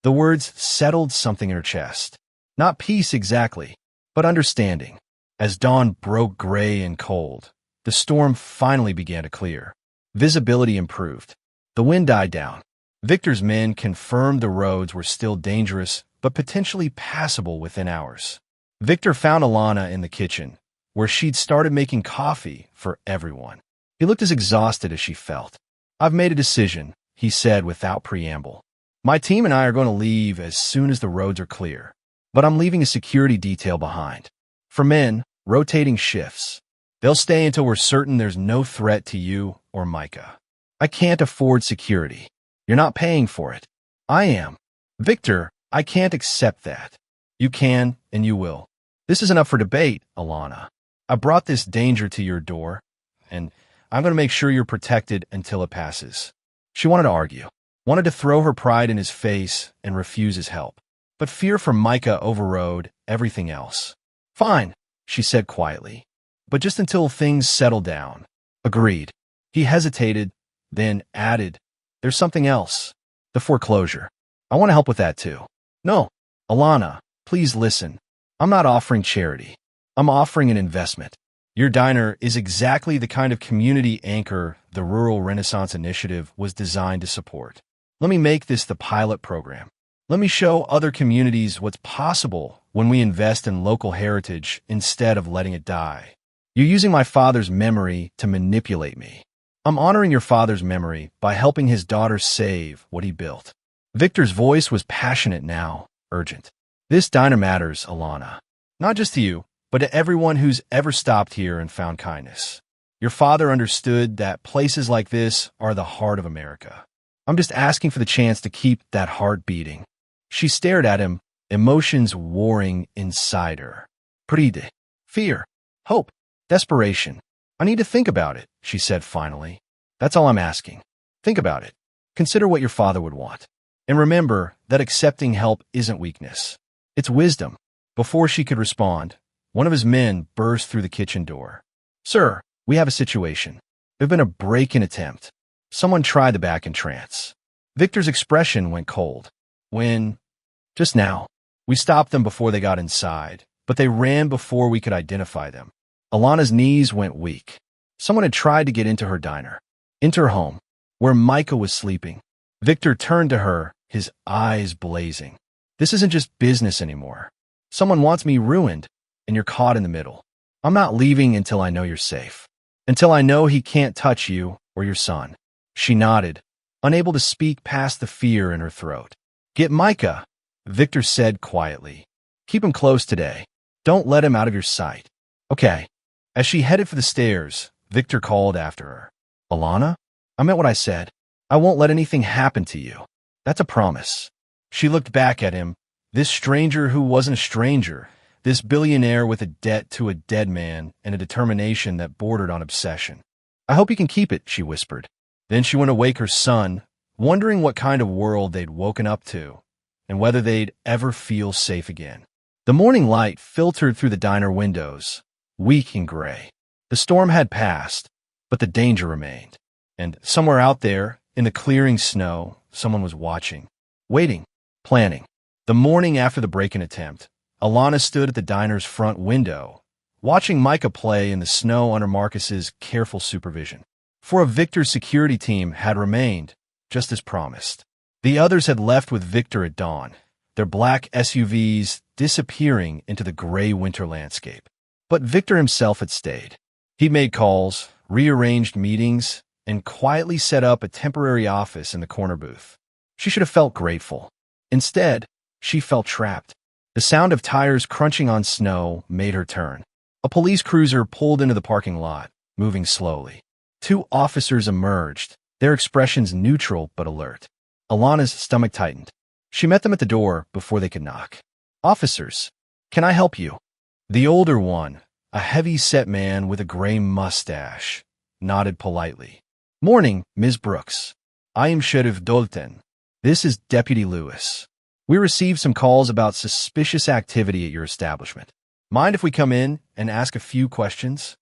The words settled something in her chest. Not peace exactly, but understanding. As dawn broke gray and cold, the storm finally began to clear. Visibility improved. The wind died down. Victor's men confirmed the roads were still dangerous, but potentially passable within hours. Victor found Alana in the kitchen, where she'd started making coffee for everyone. He looked as exhausted as she felt. I've made a decision, he said without preamble. My team and I are going to leave as soon as the roads are clear, but I'm leaving a security detail behind. For men, rotating shifts. They'll stay until we're certain there's no threat to you or Micah. I can't afford security. You're not paying for it. I am. Victor, I can't accept that. You can, and you will. This isn't up for debate, Alana. I brought this danger to your door, and I'm going to make sure you're protected until it passes. She wanted to argue, wanted to throw her pride in his face and refuse his help. But fear for Micah overrode everything else. Fine, she said quietly, but just until things settle down. Agreed. He hesitated, then added, there's something else. The foreclosure. I want to help with that too. No, Alana, please listen. I'm not offering charity. I'm offering an investment. Your diner is exactly the kind of community anchor the Rural Renaissance Initiative was designed to support. Let me make this the pilot program. Let me show other communities what's possible when we invest in local heritage instead of letting it die. You're using my father's memory to manipulate me. I'm honoring your father's memory by helping his daughter save what he built. Victor's voice was passionate now, urgent. This diner matters, Alana. Not just to you, but to everyone who's ever stopped here and found kindness. Your father understood that places like this are the heart of America. I'm just asking for the chance to keep that heart beating. She stared at him, emotions warring inside her. Pride, fear, hope, desperation. I need to think about it, she said finally. That's all I'm asking. Think about it. Consider what your father would want. And remember that accepting help isn't weakness. It's wisdom. Before she could respond, one of his men burst through the kitchen door. Sir, we have a situation. There's been a break-in attempt. Someone tried the back entrance. Victor's expression went cold. Just now. We stopped them before they got inside, but they ran before we could identify them. Alana's knees went weak. Someone had tried to get into her diner, into her home, where Micah was sleeping. Victor turned to her, his eyes blazing. This isn't just business anymore. Someone wants me ruined, and you're caught in the middle. I'm not leaving until I know you're safe. Until I know he can't touch you or your son. She nodded, unable to speak past the fear in her throat. Get Micah, Victor said quietly. Keep him close today. Don't let him out of your sight. Okay. As she headed for the stairs, Victor called after her. Alana? I meant what I said. I won't let anything happen to you. That's a promise. She looked back at him, this stranger who wasn't a stranger, this billionaire with a debt to a dead man and a determination that bordered on obsession. I hope you can keep it, she whispered. Then she went to wake her son, wondering what kind of world they'd woken up to and whether they'd ever feel safe again. The morning light filtered through the diner windows, weak and gray. The storm had passed, but the danger remained. And somewhere out there, in the clearing snow, someone was watching, waiting, planning. The morning after the break-in attempt, Alana stood at the diner's front window, watching Micah play in the snow under Marcus's careful supervision. For a Victor's security team had remained, just as promised. The others had left with Victor at dawn, their black SUVs disappearing into the gray winter landscape. But Victor himself had stayed. He made calls, rearranged meetings, and quietly set up a temporary office in the corner booth. She should have felt grateful. Instead, she felt trapped. The sound of tires crunching on snow made her turn. A police cruiser pulled into the parking lot, moving slowly. Two officers emerged, their expressions neutral but alert. Alana's stomach tightened. She met them at the door before they could knock. Officers, can I help you? The older one, a heavy-set man with a gray mustache, nodded politely. Morning, Ms. Brooks. I am Sheriff Dalton. This is Deputy Lewis. We received some calls about suspicious activity at your establishment. Mind if we come in and ask a few questions?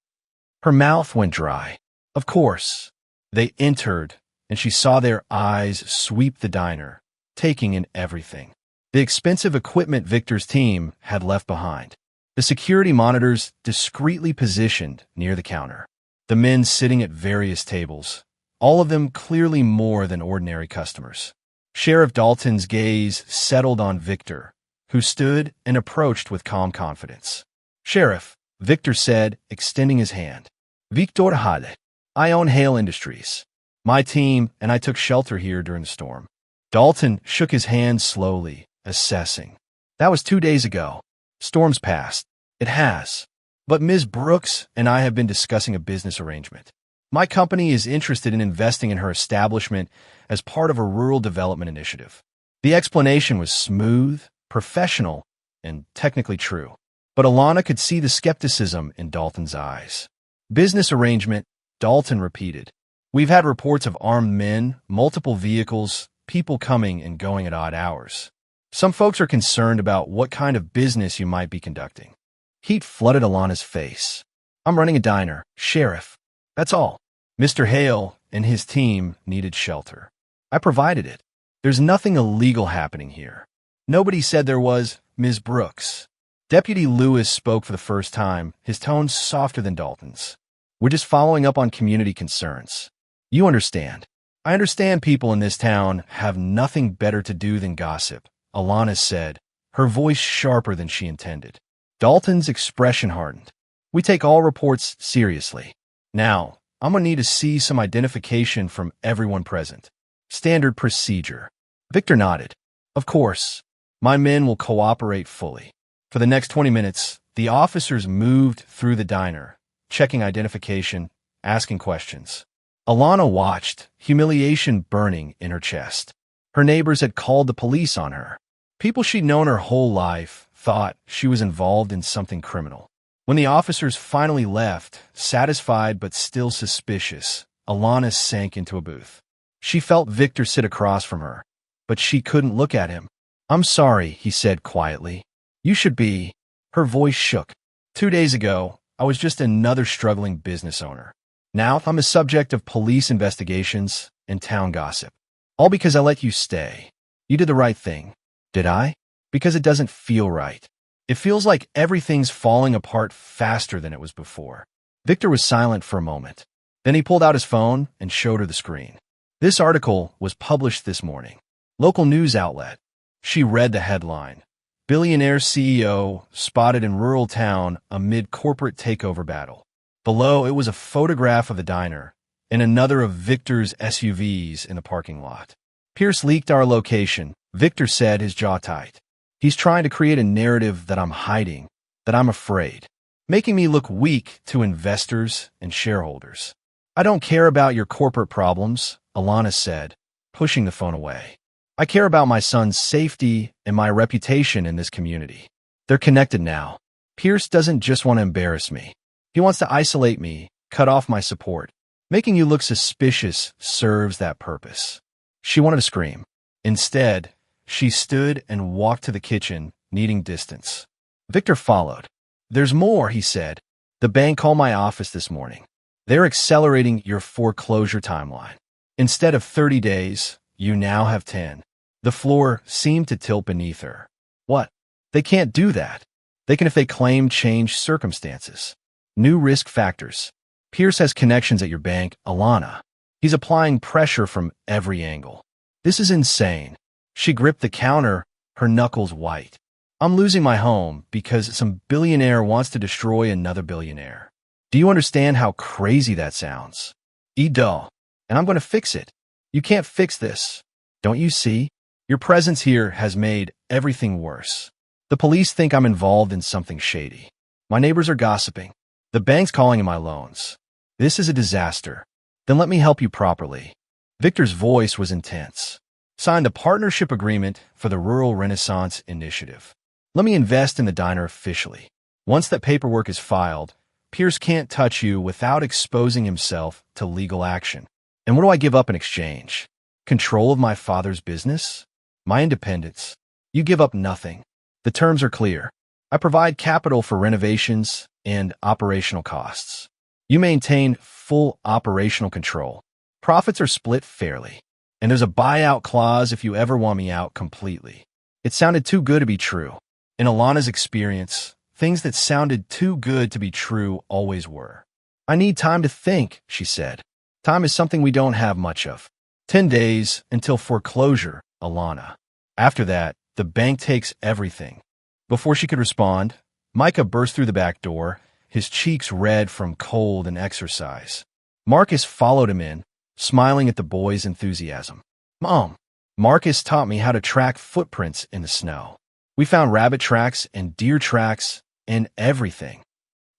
Her mouth went dry. Of course. They entered, and she saw their eyes sweep the diner, taking in everything. The expensive equipment Victor's team had left behind. The security monitors discreetly positioned near the counter. The men sitting at various tables, all of them clearly more than ordinary customers. Sheriff Dalton's gaze settled on Victor, who stood and approached with calm confidence. Sheriff, Victor said, extending his hand. Victor Hale. I own Hale Industries. My team and I took shelter here during the storm. Dalton shook his hand slowly, assessing. That was 2 days ago. Storm's passed. It has. But Ms. Brooks and I have been discussing a business arrangement. My company is interested in investing in her establishment as part of a rural development initiative. The explanation was smooth, professional, and technically true. But Alana could see the skepticism in Dalton's eyes. Business arrangement, Dalton repeated. We've had reports of armed men, multiple vehicles, people coming and going at odd hours. Some folks are concerned about what kind of business you might be conducting. Heat flooded Alana's face. I'm running a diner, Sheriff. That's all. Mr. Hale and his team needed shelter. I provided it. There's nothing illegal happening here. Nobody said there was, Ms. Brooks. Deputy Lewis spoke for the first time, his tone softer than Dalton's. We're just following up on community concerns. You understand. I understand people in this town have nothing better to do than gossip, Alana said, her voice sharper than she intended. Dalton's expression hardened. We take all reports seriously. Now, I'm going to need to see some identification from everyone present. Standard procedure. Victor nodded. Of course. My men will cooperate fully. For the next 20 minutes, the officers moved through the diner, checking identification, asking questions. Alana watched, humiliation burning in her chest. Her neighbors had called the police on her. People she'd known her whole life thought she was involved in something criminal. When the officers finally left, satisfied but still suspicious, Alana sank into a booth. She felt Victor sit across from her, but she couldn't look at him. I'm sorry, he said quietly. You should be. Her voice shook. 2 days ago, I was just another struggling business owner. Now I'm a subject of police investigations and town gossip. All because I let you stay. You did the right thing. Did I? Because it doesn't feel right. It feels like everything's falling apart faster than it was before. Victor was silent for a moment. Then he pulled out his phone and showed her the screen. This article was published this morning. Local news outlet. She read the headline. Billionaire CEO spotted in rural town amid corporate takeover battle. Below, it was a photograph of the diner and another of Victor's SUVs in the parking lot. Pierce leaked our location, Victor said, his jaw tight. He's trying to create a narrative that I'm hiding, that I'm afraid, making me look weak to investors and shareholders. I don't care about your corporate problems, Alana said, pushing the phone away. I care about my son's safety and my reputation in this community. They're connected now. Pierce doesn't just want to embarrass me. He wants to isolate me, cut off my support. Making you look suspicious serves that purpose. She wanted to scream. Instead, she stood and walked to the kitchen, needing distance. Victor followed. There's more, he said. The bank called my office this morning. They're accelerating your foreclosure timeline. Instead of 30 days, you now have 10. The floor seemed to tilt beneath her. What? They can't do that. They can if they claim changed circumstances. New risk factors. Pierce has connections at your bank, Alana. He's applying pressure from every angle. This is insane. She gripped the counter, her knuckles white. I'm losing my home because some billionaire wants to destroy another billionaire. Do you understand how crazy that sounds? Edo. And I'm going to fix it. You can't fix this. Don't you see? Your presence here has made everything worse. The police think I'm involved in something shady. My neighbors are gossiping. The bank's calling in my loans. This is a disaster. Then let me help you properly. Victor's voice was intense. Signed a partnership agreement for the Rural Renaissance Initiative. Let me invest in the diner officially. Once that paperwork is filed, Pierce can't touch you without exposing himself to legal action. And what do I give up in exchange? Control of my father's business? My independence. You give up nothing. The terms are clear. I provide capital for renovations and operational costs. You maintain full operational control. Profits are split fairly. And there's a buyout clause if you ever want me out completely. It sounded too good to be true. In Alana's experience, things that sounded too good to be true always were. I need time to think, she said. Time is something we don't have much of. 10 days until foreclosure, Alana. After that, the bank takes everything. Before she could respond, Micah burst through the back door, his cheeks red from cold and exercise. Marcus followed him in, smiling at the boy's enthusiasm. Mom, Marcus taught me how to track footprints in the snow. We found rabbit tracks and deer tracks and everything.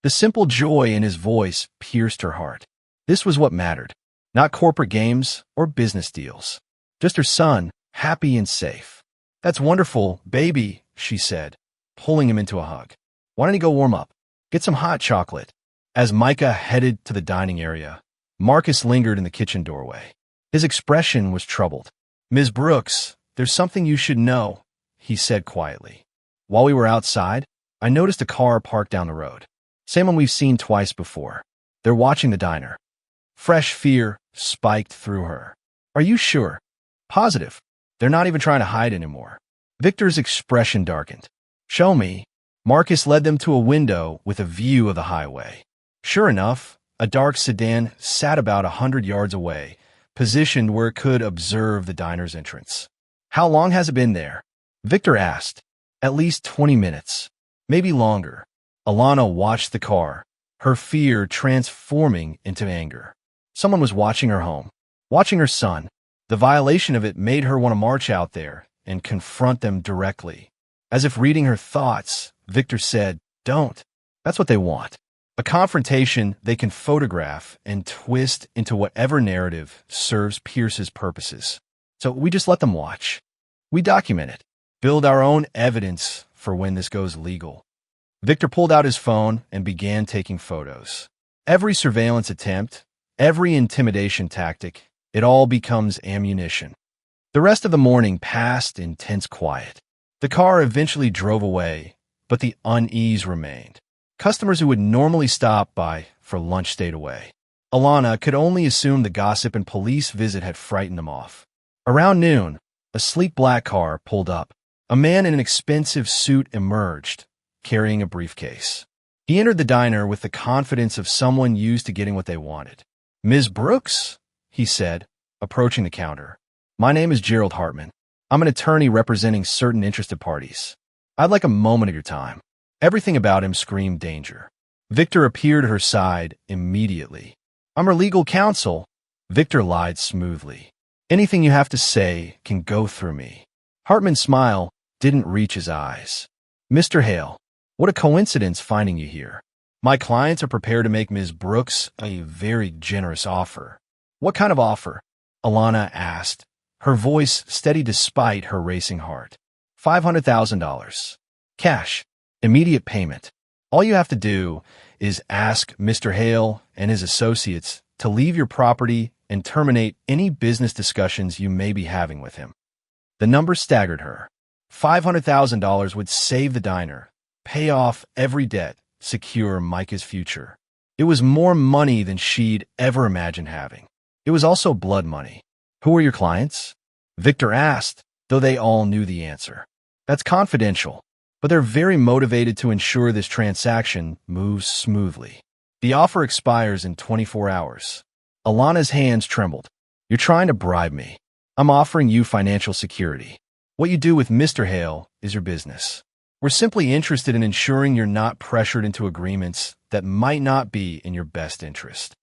The simple joy in his voice pierced her heart. This was what mattered. Not corporate games or business deals. Just her son, happy and safe. That's wonderful, baby, she said, pulling him into a hug. Why don't you go warm up? Get some hot chocolate. As Micah headed to the dining area, Marcus lingered in the kitchen doorway. His expression was troubled. Ms. Brooks, there's something you should know, he said quietly. While we were outside, I noticed a car parked down the road. Same one we've seen twice before. They're watching the diner. Fresh fear spiked through her. Are you sure? Positive. They're not even trying to hide anymore. Victor's expression darkened. Show me. Marcus led them to a window with a view of the highway. Sure enough, a dark sedan sat about 100 yards away, positioned where it could observe the diner's entrance. How long has it been there? Victor asked. At least 20 minutes. Maybe longer. Alana watched the car, her fear transforming into anger. Someone was watching her home, watching her son. The violation of it made her want to march out there and confront them directly. As if reading her thoughts, Victor said, Don't. That's what they want. A confrontation they can photograph and twist into whatever narrative serves Pierce's purposes. So we just let them watch. We document it. Build our own evidence for when this goes legal. Victor pulled out his phone and began taking photos. Every surveillance attempt, every intimidation tactic, it all becomes ammunition. The rest of the morning passed in tense quiet. The car eventually drove away, but the unease remained. Customers who would normally stop by for lunch stayed away. Alana could only assume the gossip and police visit had frightened them off. Around noon, a sleek black car pulled up. A man in an expensive suit emerged, carrying a briefcase. He entered the diner with the confidence of someone used to getting what they wanted. Ms. Brooks, he said, approaching the counter. My name is Gerald Hartman. I'm an attorney representing certain interested parties. I'd like a moment of your time. Everything about him screamed danger. Victor appeared at her side immediately. I'm her legal counsel. Victor lied smoothly. Anything you have to say can go through me. Hartman's smile didn't reach his eyes. Mr. Hale, what a coincidence finding you here. My clients are prepared to make Ms. Brooks a very generous offer. What kind of offer? Alana asked, her voice steady despite her racing heart. $500,000. Cash. Immediate payment. All you have to do is ask Mr. Hale and his associates to leave your property and terminate any business discussions you may be having with him. The number staggered her. $500,000 would save the diner, pay off every debt, secure Micah's future. It was more money than she'd ever imagined having. It was also blood money. Who are your clients? Victor asked, though they all knew the answer. That's confidential, but they're very motivated to ensure this transaction moves smoothly. The offer expires in 24 hours. Alana's hands trembled. You're trying to bribe me. I'm offering you financial security. What you do with Mr. Hale is your business. We're simply interested in ensuring you're not pressured into agreements that might not be in your best interest.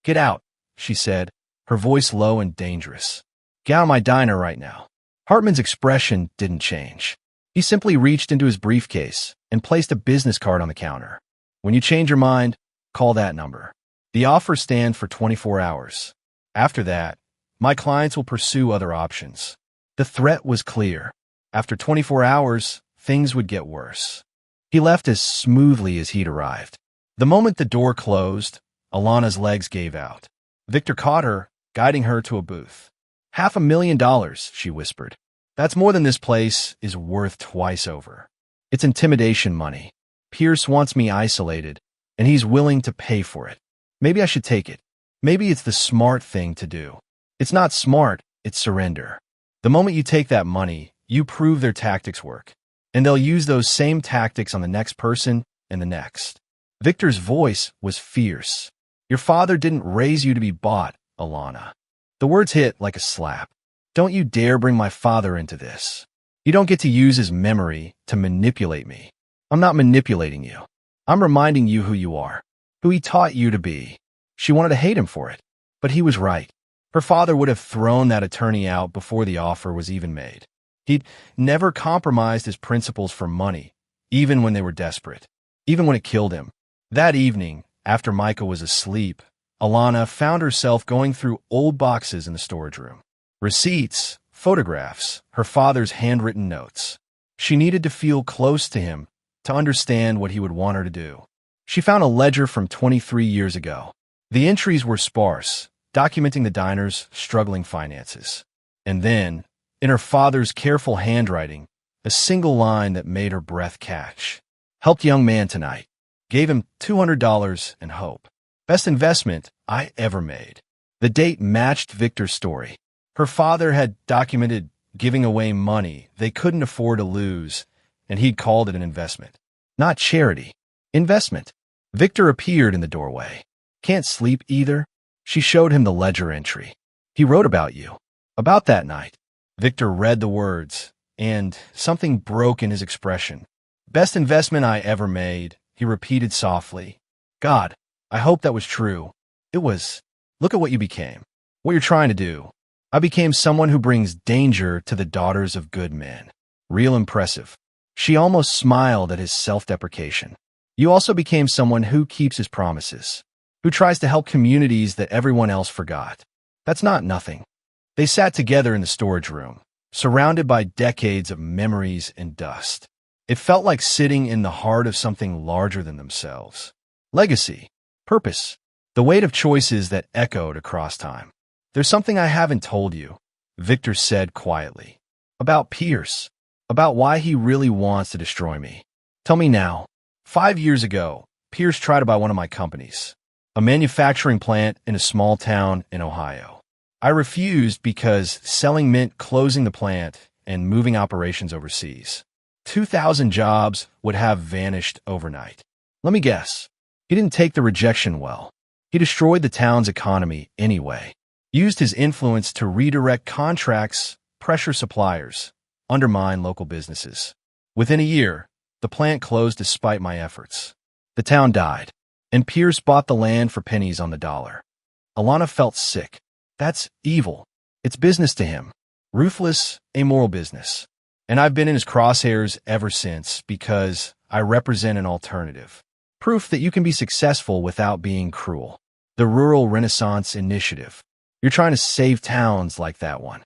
Get out, she said, her voice low and dangerous. Get out of my diner right now. Hartman's expression didn't change. He simply reached into his briefcase and placed a business card on the counter. When you change your mind, call that number. The offer stands for 24 hours. After that, my clients will pursue other options. The threat was clear. After 24 hours, things would get worse. He left as smoothly as he'd arrived. The moment the door closed, Alana's legs gave out. Victor caught her, guiding her to a booth. $500,000, she whispered. That's more than this place is worth twice over. It's intimidation money. Pierce wants me isolated, and he's willing to pay for it. Maybe I should take it. Maybe it's the smart thing to do. It's not smart, it's surrender. The moment you take that money, you prove their tactics work. And they'll use those same tactics on the next person and the next. Victor's voice was fierce. Your father didn't raise you to be bought, Alana. The words hit like a slap. Don't you dare bring my father into this. You don't get to use his memory to manipulate me. I'm not manipulating you. I'm reminding you who you are, who he taught you to be. She wanted to hate him for it, but he was right. Her father would have thrown that attorney out before the offer was even made. He'd never compromised his principles for money, even when they were desperate, even when it killed him. That evening, after Micah was asleep, Alana found herself going through old boxes in the storage room. Receipts, photographs, her father's handwritten notes. She needed to feel close to him to understand what he would want her to do. She found a ledger from 23 years ago. The entries were sparse, documenting the diner's struggling finances. And then, in her father's careful handwriting, a single line that made her breath catch. Helped young man tonight. Gave him $200 and hope. Best investment I ever made. The date matched Victor's story. Her father had documented giving away money they couldn't afford to lose, and he'd called it an investment. Not charity. Investment. Victor appeared in the doorway. Can't sleep either? She showed him the ledger entry. He wrote about you. About that night. Victor read the words, and something broke in his expression. Best investment I ever made, he repeated softly. God, I hope that was true. It was. Look at what you became. What you're trying to do. I became someone who brings danger to the daughters of good men. Real impressive. She almost smiled at his self-deprecation. You also became someone who keeps his promises, who tries to help communities that everyone else forgot. That's not nothing. They sat together in the storage room, surrounded by decades of memories and dust. It felt like sitting in the heart of something larger than themselves. Legacy, purpose, the weight of choices that echoed across time. There's something I haven't told you, Victor said quietly. About Pierce, about why he really wants to destroy me. Tell me now. 5 years ago, Pierce tried to buy one of my companies, a manufacturing plant in a small town in Ohio. I refused because selling meant closing the plant and moving operations overseas. 2,000 jobs would have vanished overnight. Let me guess. He didn't take the rejection well. He destroyed the town's economy anyway. Used his influence to redirect contracts, pressure suppliers, undermine local businesses. Within a year, the plant closed despite my efforts. The town died, and Pierce bought the land for pennies on the dollar. Alana felt sick. That's evil. It's business to him. Ruthless, amoral business. And I've been in his crosshairs ever since because I represent an alternative. Proof that you can be successful without being cruel. The Rural Renaissance Initiative. You're trying to save towns like that one.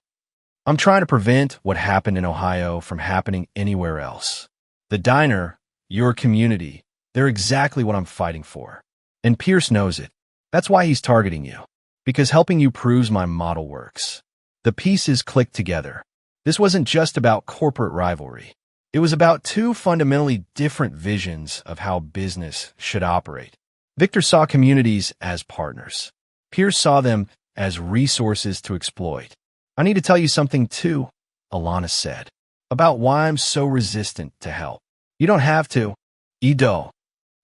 I'm trying to prevent what happened in Ohio from happening anywhere else. The diner, your community, they're exactly what I'm fighting for. And Pierce knows it. That's why he's targeting you. Because helping you proves my model works. The pieces click together. This wasn't just about corporate rivalry. It was about two fundamentally different visions of how business should operate. Victor saw communities as partners. Pierce saw them as resources to exploit. I need to tell you something too, Alana said, about why I'm so resistant to help. You don't have to. Ido.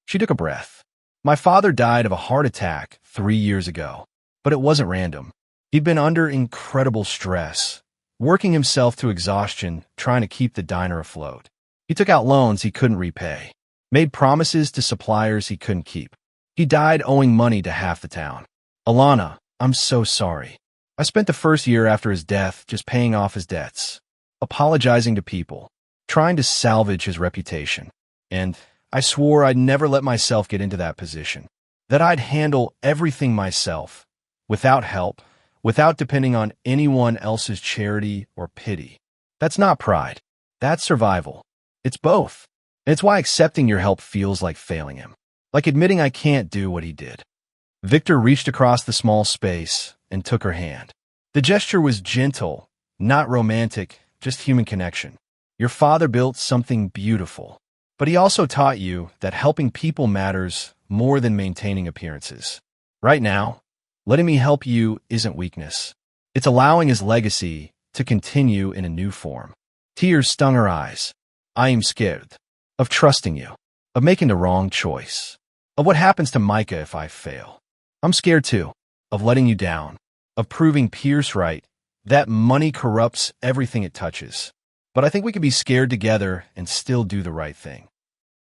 She took a breath. My father died of a heart attack 3 years ago, but it wasn't random. He'd been under incredible stress, working himself to exhaustion, trying to keep the diner afloat. He took out loans he couldn't repay, made promises to suppliers he couldn't keep. He died owing money to half the town. Alana, I'm so sorry. I spent the first year after his death just paying off his debts, apologizing to people, trying to salvage his reputation. And I swore I'd never let myself get into that position, that I'd handle everything myself, without help, without depending on anyone else's charity or pity. That's not pride. That's survival. It's both. And it's why accepting your help feels like failing him, like admitting I can't do what he did. Victor reached across the small space and took her hand. The gesture was gentle, not romantic, just human connection. Your father built something beautiful, but he also taught you that helping people matters more than maintaining appearances. Right now, letting me help you isn't weakness. It's allowing his legacy to continue in a new form. Tears stung her eyes. I am scared of trusting you, of making the wrong choice, of what happens to Micah if I fail. I'm scared too, of letting you down, of proving Pierce right, that money corrupts everything it touches. But I think we can be scared together and still do the right thing.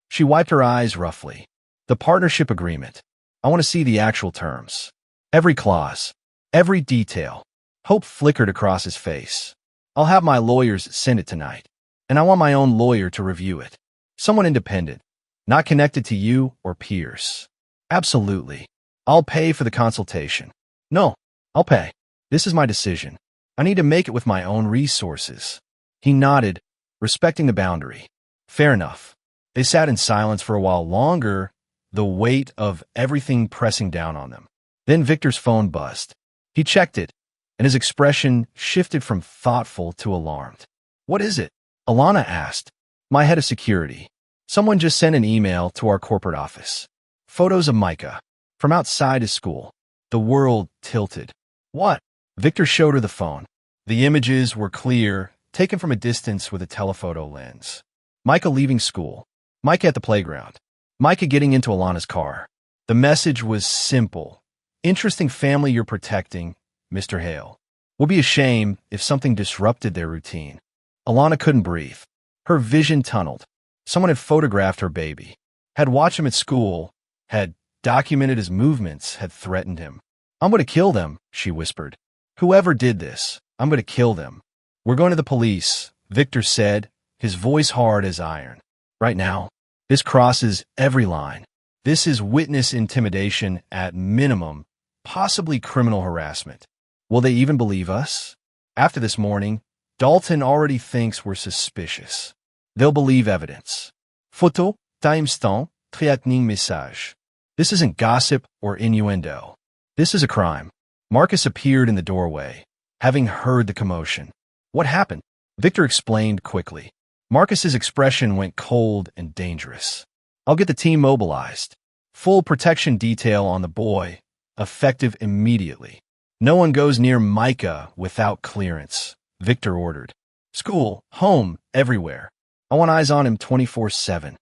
She wiped her eyes roughly. The partnership agreement. I want to see the actual terms. Every clause, every detail. Hope flickered across his face. I'll have my lawyers send it tonight, and I want my own lawyer to review it. Someone independent, not connected to you or Pierce. Absolutely. I'll pay for the consultation. No, I'll pay. This is my decision. I need to make it with my own resources. He nodded, respecting the boundary. Fair enough. They sat in silence for a while longer, the weight of everything pressing down on them. Then Victor's phone buzzed. He checked it, and his expression shifted from thoughtful to alarmed. What is it? Alana asked. My head of security. Someone just sent an email to our corporate office. Photos of Micah, from outside his school. The world tilted. What? Victor showed her the phone. The images were clear, taken from a distance with a telephoto lens. Micah leaving school. Micah at the playground. Micah getting into Alana's car. The message was simple. Interesting family you're protecting, Mr. Hale. Would be a shame if something disrupted their routine. Alana couldn't breathe. Her vision tunneled. Someone had photographed her baby, had watched him at school, had documented his movements, had threatened him. I'm going to kill them, she whispered. Whoever did this, I'm going to kill them. We're going to the police, Victor said, his voice hard as iron. Right now, this crosses every line. This is witness intimidation at minimum, possibly criminal harassment. Will they even believe us? After this morning, Dalton already thinks we're suspicious. They'll believe evidence. Photo, timestamp, threatening message. This isn't gossip or innuendo. This is a crime. Marcus appeared in the doorway, having heard the commotion. What happened? Victor explained quickly. Marcus's expression went cold and dangerous. I'll get the team mobilized. Full protection detail on the boy, effective immediately. No one goes near Micah without clearance, Victor ordered. School, home, everywhere. I want eyes on him 24/7.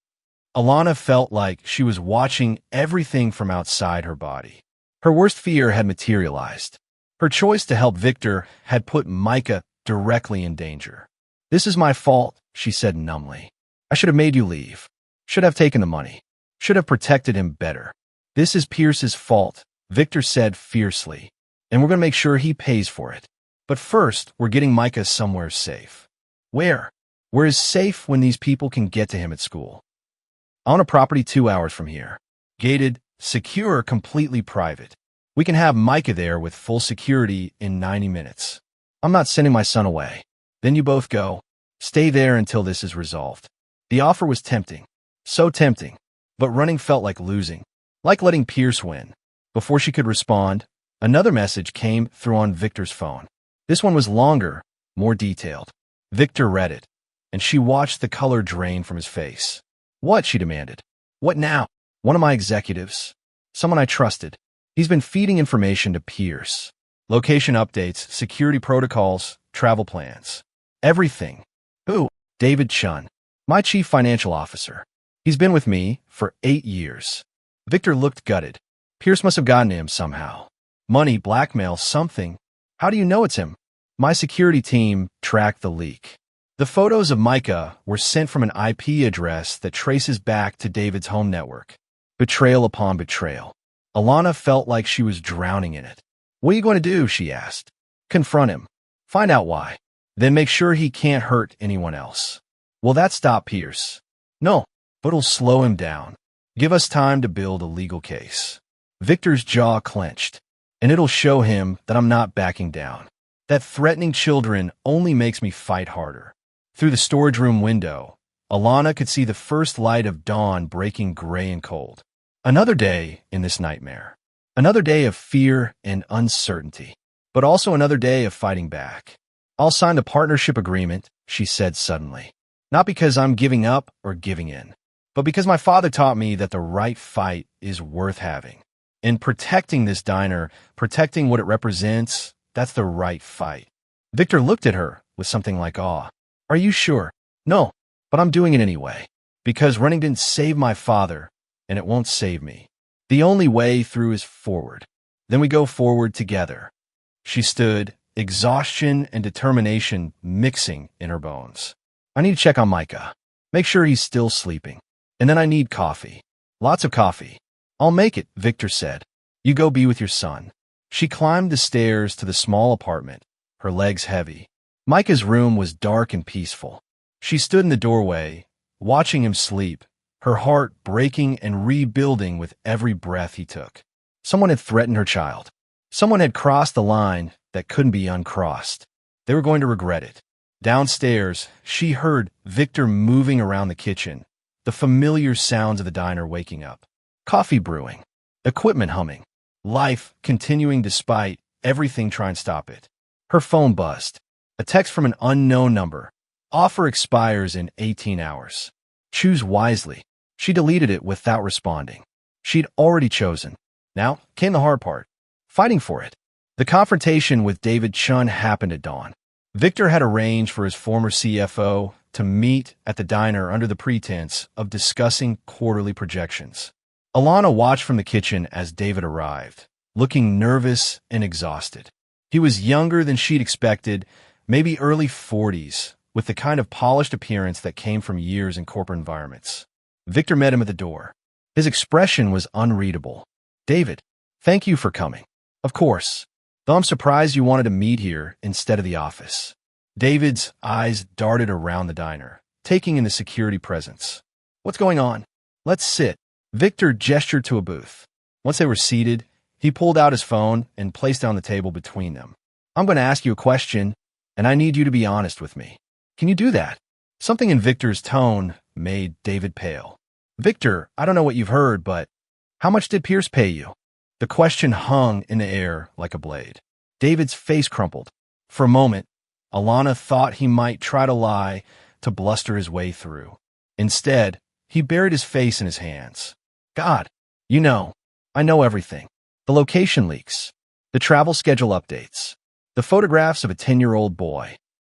Alana felt like she was watching everything from outside her body. Her worst fear had materialized. Her choice to help Victor had put Micah directly in danger. This is my fault, she said numbly. I should have made you leave. Should have taken the money. Should have protected him better. This is Pierce's fault, Victor said fiercely. And we're going to make sure he pays for it. But first, we're getting Micah somewhere safe. Where? We're as safe when these people can get to him at school. I own a property 2 hours from here. Gated, secure, completely private. We can have Micah there with full security in 90 minutes. I'm not sending my son away. Then you both go. Stay there until this is resolved. The offer was tempting. So tempting. But running felt like losing. Like letting Pierce win. Before she could respond, another message came through on Victor's phone. This one was longer, more detailed. Victor read it, and she watched the color drain from his face. What? She demanded. What now? One of my executives. Someone I trusted. He's been feeding information to Pierce. Location updates, security protocols, travel plans. Everything. Who? David Chun. My chief financial officer. He's been with me for 8 years. Victor looked gutted. Pierce must have gotten to him somehow. Money, blackmail, something. How do you know it's him? My security team tracked the leak. The photos of Micah were sent from an IP address that traces back to David's home network. Betrayal upon betrayal. Alana felt like she was drowning in it. What are you going to do? She asked. Confront him. Find out why. Then make sure he can't hurt anyone else. Will that stop Pierce? No, but it'll slow him down. Give us time to build a legal case. Victor's jaw clenched, and it'll show him that I'm not backing down. That threatening children only makes me fight harder. Through the storage room window, Alana could see the first light of dawn breaking gray and cold. Another day in this nightmare. Another day of fear and uncertainty. But also another day of fighting back. I'll sign the partnership agreement, she said suddenly. Not because I'm giving up or giving in, but because my father taught me that the right fight is worth having. In protecting this diner, protecting what it represents, that's the right fight. Victor looked at her with something like awe. Are you sure? No, but I'm doing it anyway. Because running didn't save my father, and it won't save me. The only way through is forward. Then we go forward together. She stood, exhaustion and determination mixing in her bones. I need to check on Micah. Make sure he's still sleeping. And then I need coffee. Lots of coffee. I'll make it, Victor said. You go be with your son. She climbed the stairs to the small apartment, her legs heavy. Micah's room was dark and peaceful. She stood in the doorway, watching him sleep, her heart breaking and rebuilding with every breath he took. Someone had threatened her child. Someone had crossed the line that couldn't be uncrossed. They were going to regret it. Downstairs, she heard Victor moving around the kitchen, the familiar sounds of the diner waking up. Coffee brewing, equipment humming, life continuing despite everything trying to stop it. Her phone buzzed. A text from an unknown number. Offer expires in 18 hours. Choose wisely. She deleted it without responding. She'd already chosen. Now came the hard part. Fighting for it. The confrontation with David Chun happened at dawn. Victor had arranged for his former CFO to meet at the diner under the pretense of discussing quarterly projections. Alana watched from the kitchen as David arrived, looking nervous and exhausted. He was younger than she'd expected, maybe early 40s, with the kind of polished appearance that came from years in corporate environments. Victor met him at the door. His expression was unreadable. David, thank you for coming. Of course, though I'm surprised you wanted to meet here instead of the office. David's eyes darted around the diner, taking in the security presence. What's going on? Let's sit. Victor gestured to a booth. Once they were seated, he pulled out his phone and placed it on the table between them. I'm going to ask you a question, and I need you to be honest with me. Can you do that? Something in Victor's tone made David pale. Victor, I don't know what you've heard, but how much did Pierce pay you? The question hung in the air like a blade. David's face crumpled. For a moment, Alana thought he might try to lie to bluster his way through. Instead, he buried his face in his hands. God, I know everything. The location leaks, the travel schedule updates, the photographs of a 10-year-old boy.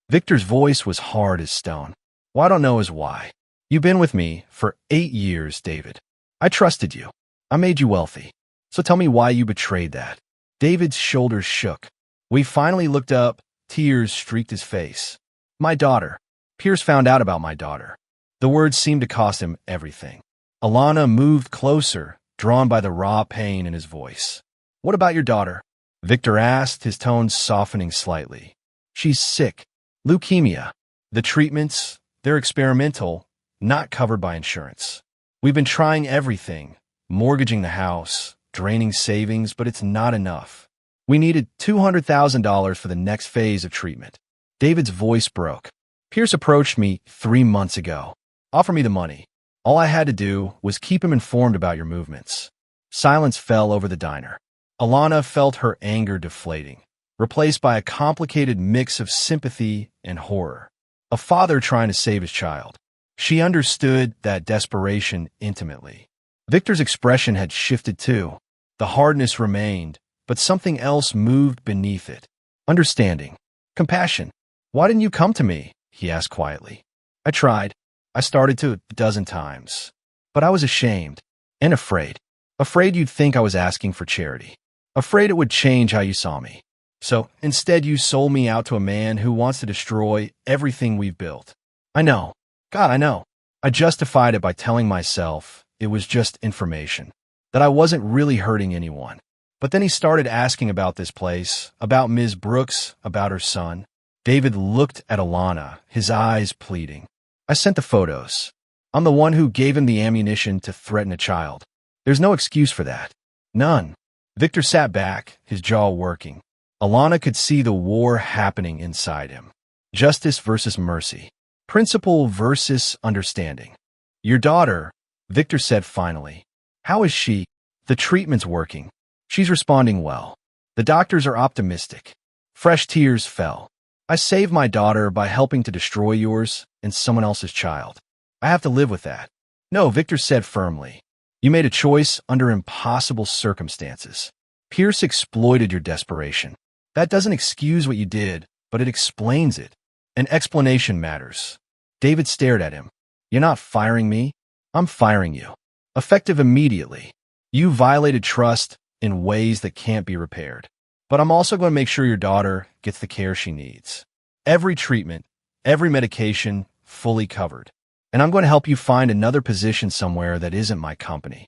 Victor's voice was hard as stone. What I don't know is why. You've been with me for 8 years, David. I trusted you. I made you wealthy. So tell me why you betrayed that. David's shoulders shook. We finally looked up. Tears streaked his face. My daughter. Pierce found out about my daughter. The words seemed to cost him everything. Alana moved closer, drawn by the raw pain in his voice. What about your daughter? Victor asked, his tone softening slightly. She's sick. Leukemia. The treatments, They're experimental, not covered by insurance. We've been trying everything, mortgaging the house, draining savings, but it's not enough. We needed $200,000 for the next phase of treatment. David's voice broke. Pierce approached me 3 months ago. Offer me the money. All I had to do was keep him informed about your movements. Silence fell over the diner. Alana felt her anger deflating, replaced by a complicated mix of sympathy and horror. A father trying to save his child. She understood that desperation intimately. Victor's expression had shifted too. The hardness remained, but something else moved beneath it. Understanding. Compassion. Why didn't you come to me? He asked quietly. I tried. I started to a dozen times. But I was ashamed and afraid. Afraid you'd think I was asking for charity. Afraid it would change how you saw me. So instead you sold me out to a man who wants to destroy everything we've built. I know. God, I know. I justified it by telling myself it was just information, that I wasn't really hurting anyone. But then he started asking about this place, about Ms. Brooks, about her son. David looked at Alana, his eyes pleading. I sent the photos. I'm the one who gave him the ammunition to threaten a child. There's no excuse for that. None. Victor sat back, his jaw working. Alana could see the war happening inside him. Justice versus mercy. Principle versus understanding. Your daughter, Victor said finally. How is she? The treatment's working. She's responding well. The doctors are optimistic. Fresh tears fell. I saved my daughter by helping to destroy yours and someone else's child. I have to live with that. No, Victor said firmly. You made a choice under impossible circumstances. Pierce exploited your desperation. That doesn't excuse what you did, but it explains it. An explanation matters. David stared at him. You're not firing me. I'm firing you. Effective immediately. You violated trust in ways that can't be repaired. But I'm also going to make sure your daughter gets the care she needs. Every treatment, every medication, fully covered. And I'm going to help you find another position somewhere that isn't my company.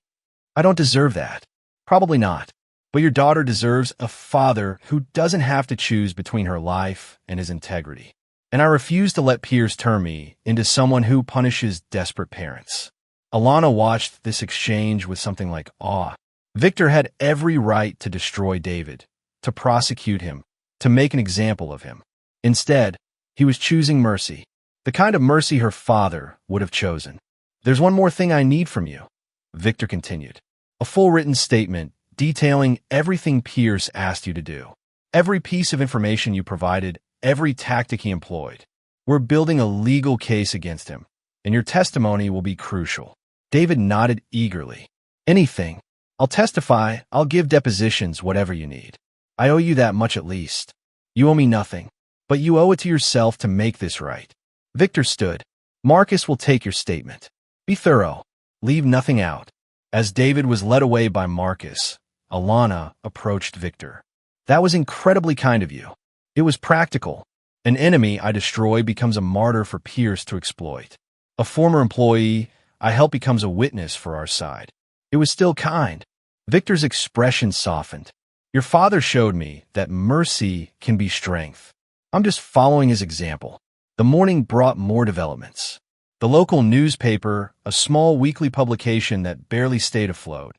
I don't deserve that. Probably not. But your daughter deserves a father who doesn't have to choose between her life and his integrity. And I refuse to let Pierce turn me into someone who punishes desperate parents. Alana watched this exchange with something like awe. Victor had every right to destroy David, to prosecute him, to make an example of him. Instead, he was choosing mercy, the kind of mercy her father would have chosen. There's one more thing I need from you, Victor continued. A full written statement detailing everything Pierce asked you to do. Every piece of information you provided, every tactic he employed. We're building a legal case against him, and your testimony will be crucial. David nodded eagerly. Anything. I'll testify, I'll give depositions, whatever you need. I owe you that much at least. You owe me nothing, but you owe it to yourself to make this right. Victor stood. Marcus will take your statement. Be thorough. Leave nothing out. As David was led away by Marcus, Alana approached Victor. That was incredibly kind of you. It was practical. An enemy I destroy becomes a martyr for Pierce to exploit. A former employee I help becomes a witness for our side. It was still kind. Victor's expression softened. Your father showed me that mercy can be strength. I'm just following his example. The morning brought more developments. The local newspaper, a small weekly publication that barely stayed afloat,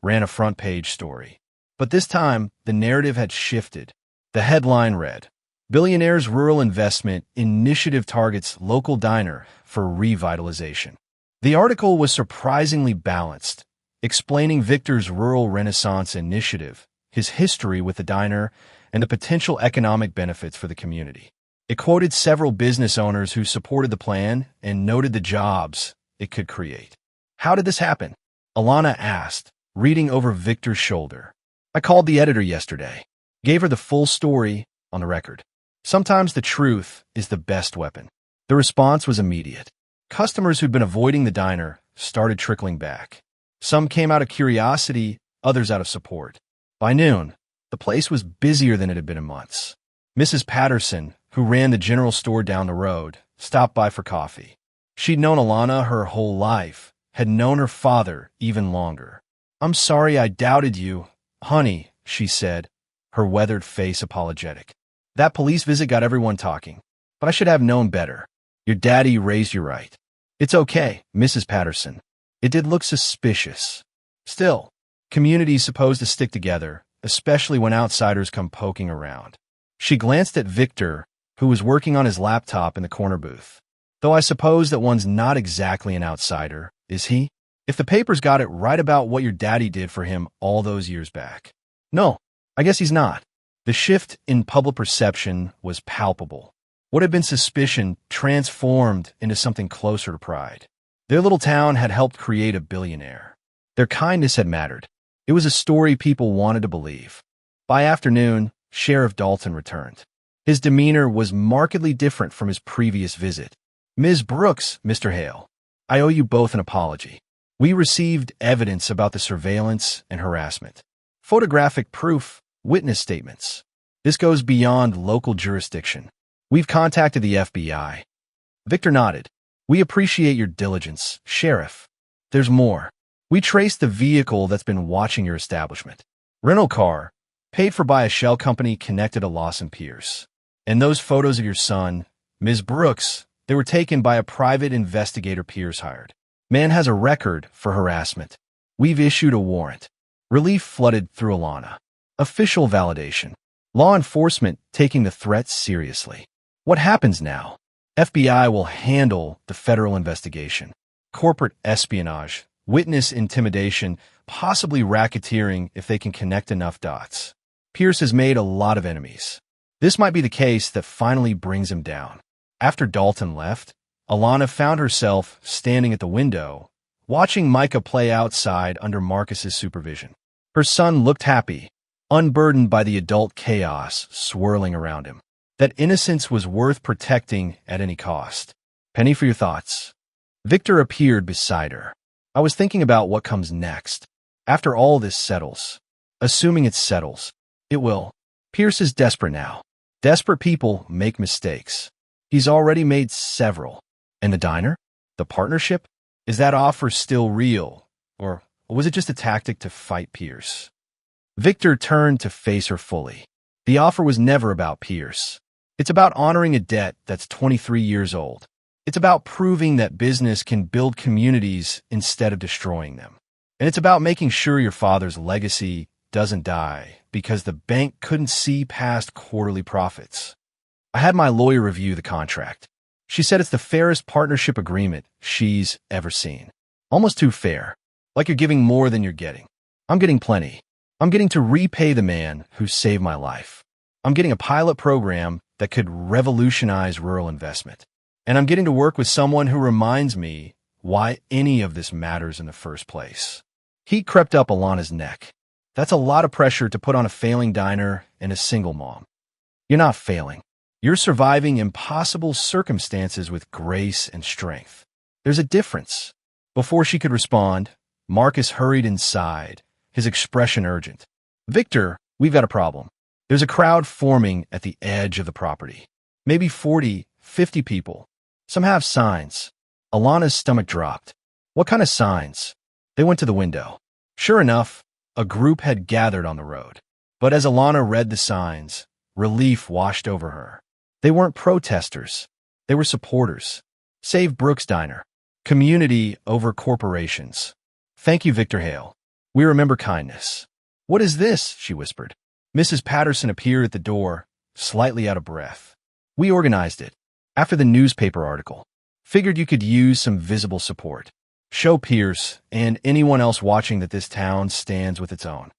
ran a front-page story. But this time, the narrative had shifted. The headline read, Billionaire's Rural Investment Initiative Targets Local Diner for Revitalization. The article was surprisingly balanced, explaining Victor's Rural Renaissance Initiative, his history with the diner, and the potential economic benefits for the community. It quoted several business owners who supported the plan and noted the jobs it could create. How did this happen? Alana asked, reading over Victor's shoulder. I called the editor yesterday, gave her the full story on the record. Sometimes the truth is the best weapon. The response was immediate. Customers who'd been avoiding the diner started trickling back. Some came out of curiosity, others out of support. By noon, the place was busier than it had been in months. Mrs. Patterson, who ran the general store down the road, stopped by for coffee. She'd known Alana her whole life, had known her father even longer. I'm sorry I doubted you, honey, she said, her weathered face apologetic. That police visit got everyone talking, but I should have known better. Your daddy raised you right. It's okay, Mrs. Patterson. It did look suspicious. Still, community's supposed to stick together, especially when outsiders come poking around. She glanced at Victor, who was working on his laptop in the corner booth. Though I suppose that one's not exactly an outsider, is he? If the papers got it right about what your daddy did for him all those years back. No, I guess he's not. The shift in public perception was palpable. What had been suspicion transformed into something closer to pride. Their little town had helped create a billionaire. Their kindness had mattered. It was a story people wanted to believe. By afternoon, Sheriff Dalton returned. His demeanor was markedly different from his previous visit. Ms. Brooks, Mr. Hale, I owe you both an apology. We received evidence about the surveillance and harassment. Photographic proof, witness statements. This goes beyond local jurisdiction. We've contacted the FBI. Victor nodded. We appreciate your diligence, Sheriff. There's more. We traced the vehicle that's been watching your establishment. Rental car, paid for by a shell company connected to Lawson Pierce. And those photos of your son, Ms. Brooks, they were taken by a private investigator Pierce hired. Man has a record for harassment. We've issued a warrant. Relief flooded through Alana. Official validation. Law enforcement taking the threats seriously. What happens now? FBI will handle the federal investigation. Corporate espionage, witness intimidation, possibly racketeering if they can connect enough dots. Pierce has made a lot of enemies. This might be the case that finally brings him down. After Dalton left, Alana found herself standing at the window, watching Micah play outside under Marcus's supervision. Her son looked happy, unburdened by the adult chaos swirling around him. That innocence was worth protecting at any cost. Penny, for your thoughts. Victor appeared beside her. I was thinking about what comes next. After all this settles. Assuming it settles. It will. Pierce is desperate now. Desperate people make mistakes. He's already made several. And the diner? The partnership? Is that offer still real? Or was it just a tactic to fight Pierce? Victor turned to face her fully. The offer was never about Pierce. It's about honoring a debt that's 23 years old. It's about proving that business can build communities instead of destroying them. And it's about making sure your father's legacy doesn't die because the bank couldn't see past quarterly profits. I had my lawyer review the contract. She said it's the fairest partnership agreement she's ever seen. Almost too fair. Like you're giving more than you're getting. I'm getting plenty. I'm getting to repay the man who saved my life. I'm getting a pilot program that could revolutionize rural investment. And I'm getting to work with someone who reminds me why any of this matters in the first place. Heat crept up Alana's neck. That's a lot of pressure to put on a failing diner and a single mom. You're not failing. You're surviving impossible circumstances with grace and strength. There's a difference. Before she could respond, Marcus hurried inside, his expression urgent. Victor, we've got a problem. There's a crowd forming at the edge of the property. Maybe 40, 50 people. Some have signs. Alana's stomach dropped. What kind of signs? They went to the window. Sure enough, a group had gathered on the road. But as Alana read the signs, relief washed over her. They weren't protesters. They were supporters. Save Brooks Diner. Community over corporations. Thank you, Victor Hale. We remember kindness. What is this? She whispered. Mrs. Patterson appeared at the door, slightly out of breath. We organized it. After the newspaper article. Figured you could use some visible support. Show Pierce and anyone else watching that this town stands with its own.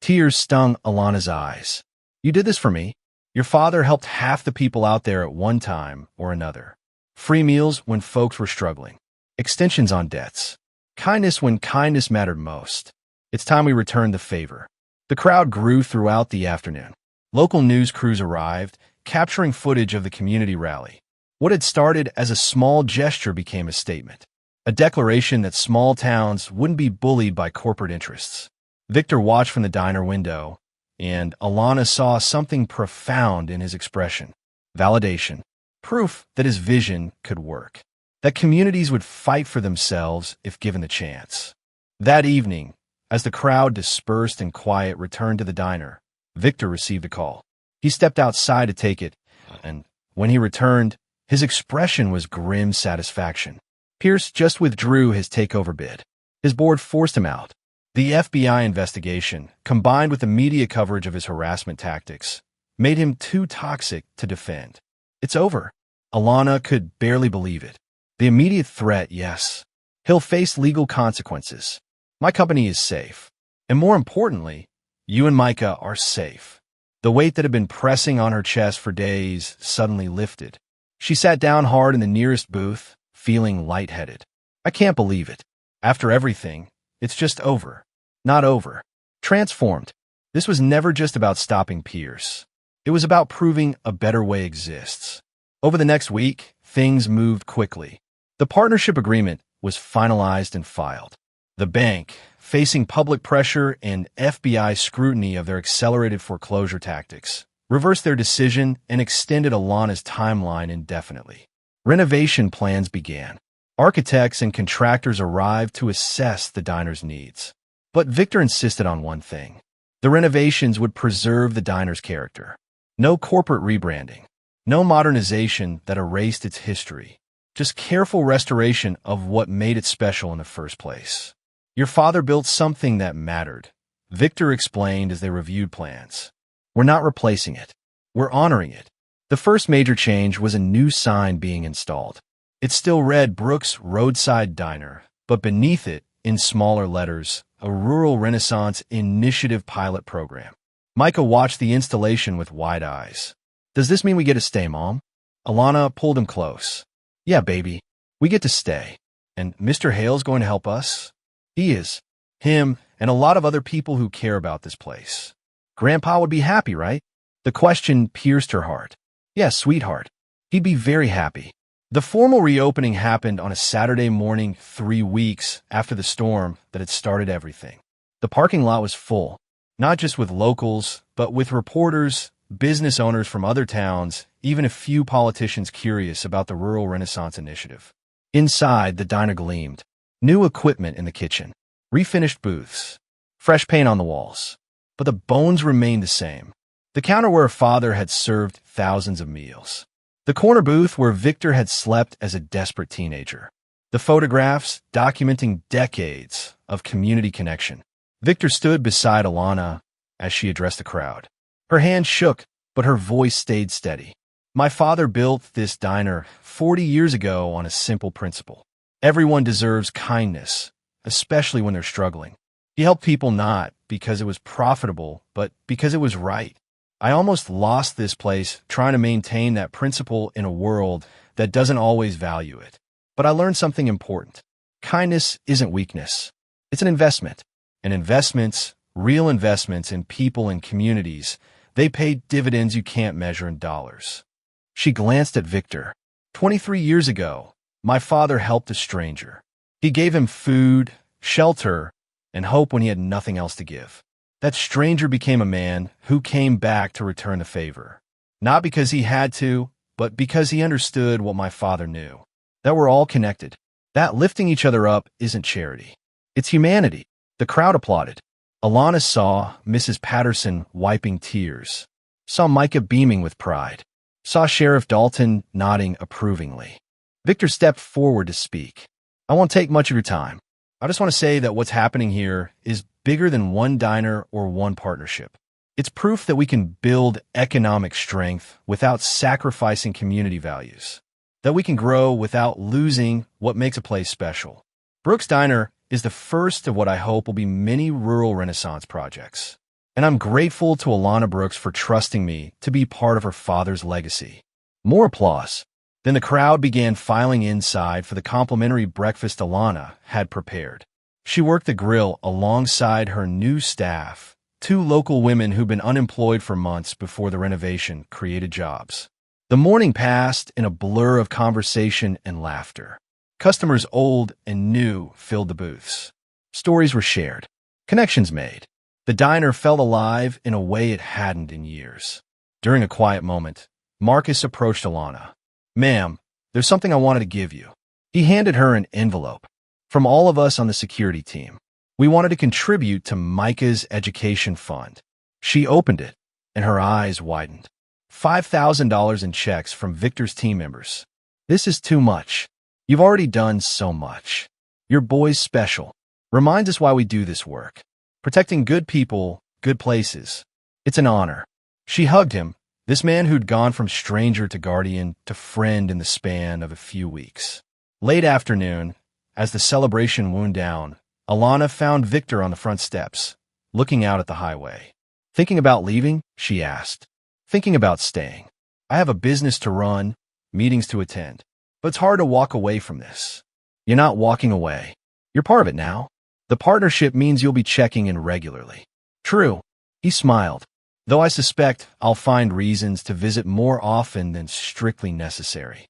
Tears stung Alana's eyes. You did this for me. Your father helped half the people out there at one time or another. Free meals when folks were struggling. Extensions on debts. Kindness when kindness mattered most. It's time we returned the favor. The crowd grew throughout the afternoon. Local news crews arrived, capturing footage of the community rally. What had started as a small gesture became a statement. A declaration that small towns wouldn't be bullied by corporate interests. Victor watched from the diner window, and Alana saw something profound in his expression. Validation. Proof that his vision could work. That communities would fight for themselves if given the chance. That evening, as the crowd dispersed and quiet returned to the diner, Victor received a call. He stepped outside to take it, and when he returned, His expression was grim satisfaction. Pierce just withdrew his takeover bid. His board forced him out. The FBI investigation, combined with the media coverage of his harassment tactics, made him too toxic to defend. It's over. Alana could barely believe it. The immediate threat, yes. He'll face legal consequences. My company is safe. And more importantly, you and Micah are safe. The weight that had been pressing on her chest for days suddenly lifted. She sat down hard in the nearest booth, feeling lightheaded. I can't believe it. After everything, it's just over. Not over. Transformed. This was never just about stopping Pierce. It was about proving a better way exists. Over the next week, things moved quickly. The partnership agreement was finalized and filed. The bank, facing public pressure and FBI scrutiny of their accelerated foreclosure tactics, reversed their decision and extended Alana's timeline indefinitely. Renovation plans began. Architects and contractors arrived to assess the diner's needs. But Victor insisted on one thing. The renovations would preserve the diner's character. No corporate rebranding. No modernization that erased its history. Just careful restoration of what made it special in the first place. Your father built something that mattered, Victor explained as they reviewed plans. We're not replacing it. We're honoring it. The first major change was a new sign being installed. It still read Brooks Roadside Diner, but beneath it, in smaller letters, a Rural Renaissance Initiative pilot program. Micah watched the installation with wide eyes. Does this mean we get to stay, Mom? Alana pulled him close. Yeah, baby. We get to stay. And Mr. Hale's going to help us? He is. Him and a lot of other people who care about this place. Grandpa would be happy, right? The question pierced her heart. Yes, sweetheart. He'd be very happy. The formal reopening happened on a Saturday morning 3 weeks after the storm that had started everything. The parking lot was full, not just with locals, but with reporters, business owners from other towns, even a few politicians curious about the Rural Renaissance Initiative. Inside, the diner gleamed. New equipment in the kitchen, refinished booths, fresh paint on the walls. But the bones remained the same. The counter where her father had served thousands of meals. The corner booth where Victor had slept as a desperate teenager. The photographs documenting decades of community connection. Victor stood beside Alana as she addressed the crowd. Her hand shook, but her voice stayed steady. My father built this diner 40 years ago on a simple principle. Everyone deserves kindness, especially when they're struggling. He helped people not because it was profitable, but because it was right. I almost lost this place trying to maintain that principle in a world that doesn't always value it. But I learned something important. Kindness isn't weakness. It's an investment. And investments, real investments in people and communities, they pay dividends you can't measure in dollars. She glanced at Victor. 23 years ago, my father helped a stranger. He gave him food, shelter, and hope when he had nothing else to give. That stranger became a man who came back to return the favor. Not because he had to, but because he understood what my father knew. That we're all connected. That lifting each other up isn't charity. It's humanity. The crowd applauded. Alana saw Mrs. Patterson wiping tears. Saw Micah beaming with pride. Saw Sheriff Dalton nodding approvingly. Victor stepped forward to speak. I won't take much of your time. I just want to say that what's happening here is bigger than one diner or one partnership. It's proof that we can build economic strength without sacrificing community values. That we can grow without losing what makes a place special. Brooks Diner is the first of what I hope will be many rural Renaissance projects. And I'm grateful to Alana Brooks for trusting me to be part of her father's legacy. More applause. Then the crowd began filing inside for the complimentary breakfast Alana had prepared. She worked the grill alongside her new staff, 2 local women who'd been unemployed for months before the renovation created jobs. The morning passed in a blur of conversation and laughter. Customers old and new filled the booths. Stories were shared. Connections made. The diner felt alive in a way it hadn't in years. During a quiet moment, Marcus approached Alana. Ma'am, there's something I wanted to give you. He handed her an envelope. From all of us on the security team, we wanted to contribute to Micah's education fund. She opened it, and her eyes widened. $5,000 in checks from Victor's team members. This is too much. You've already done so much. Your boy's special. Reminds us why we do this work. Protecting good people, good places. It's an honor. She hugged him, this man who'd gone from stranger to guardian to friend in the span of a few weeks. Late afternoon, as the celebration wound down, Alana found Victor on the front steps, looking out at the highway. Thinking about leaving? She asked. Thinking about staying. I have a business to run, meetings to attend. But it's hard to walk away from this. You're not walking away. You're part of it now. The partnership means you'll be checking in regularly. True. He smiled. Though I suspect I'll find reasons to visit more often than strictly necessary.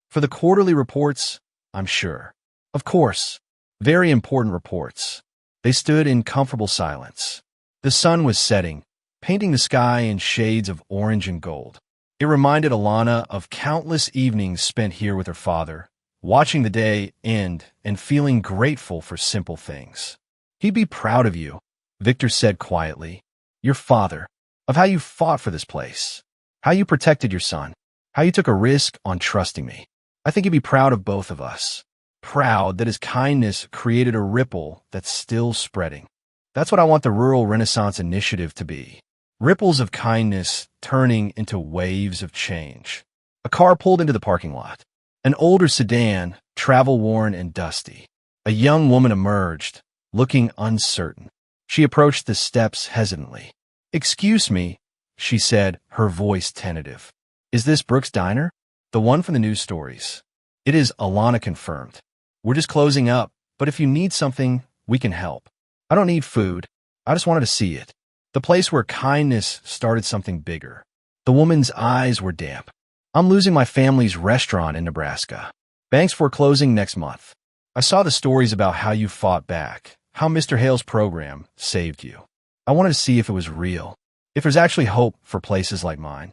For the quarterly reports, I'm sure. Of course. Very important reports. They stood in comfortable silence. The sun was setting, painting the sky in shades of orange and gold. It reminded Alana of countless evenings spent here with her father, watching the day end and feeling grateful for simple things. He'd be proud of you, Victor said quietly. Your father. Of how you fought for this place. How you protected your son. How you took a risk on trusting me. I think he'd be proud of both of us. Proud that his kindness created a ripple that's still spreading. That's what I want the Rural Renaissance Initiative to be. Ripples of kindness turning into waves of change. A car pulled into the parking lot. An older sedan, travel-worn and dusty. A young woman emerged, looking uncertain. She approached the steps hesitantly. Excuse me, she said, her voice tentative. Is this Brooks' Diner? The one from the news stories. It is, Alana confirmed. We're just closing up, but if you need something, we can help. I don't need food. I just wanted to see it. The place where kindness started something bigger. The woman's eyes were damp. I'm losing my family's restaurant in Nebraska. Bank's foreclosing next month. I saw the stories about how you fought back, how Mr. Hale's program saved you. I wanted to see if it was real, if there's actually hope for places like mine.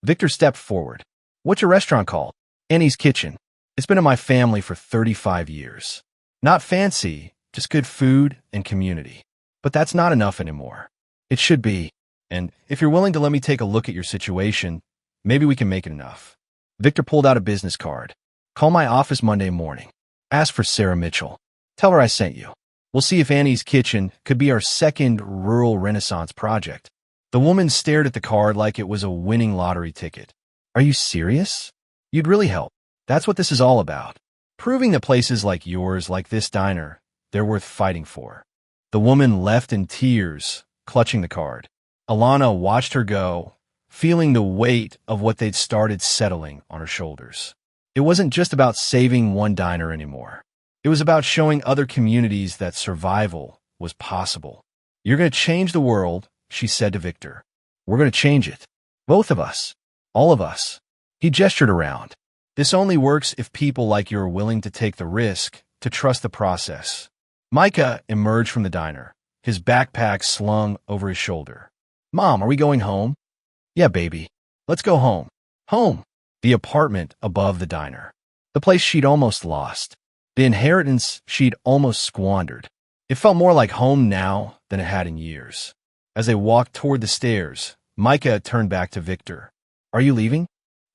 Victor stepped forward. What's your restaurant called? Annie's Kitchen. It's been in my family for 35 years. Not fancy, just good food and community. But that's not enough anymore. It should be. And if you're willing to let me take a look at your situation, maybe we can make it enough. Victor pulled out a business card. Call my office Monday morning. Ask for Sarah Mitchell. Tell her I sent you. We'll see if Annie's Kitchen could be our second rural renaissance project. The woman stared at the card like it was a winning lottery ticket. Are you serious? You'd really help. That's what this is all about. Proving that places like yours, like this diner, they're worth fighting for. The woman left in tears, clutching the card. Alana watched her go, feeling the weight of what they'd started settling on her shoulders. It wasn't just about saving one diner anymore. It was about showing other communities that survival was possible. You're going to change the world, she said to Victor. We're going to change it. Both of us. All of us. He gestured around. This only works if people like you are willing to take the risk, to trust the process. Micah emerged from the diner, his backpack slung over his shoulder. Mom, are we going home? Yeah, baby. Let's go home. Home. The apartment above the diner. The place she'd almost lost. The inheritance she'd almost squandered. It felt more like home now than it had in years. As they walked toward the stairs, Micah turned back to Victor. Are you leaving?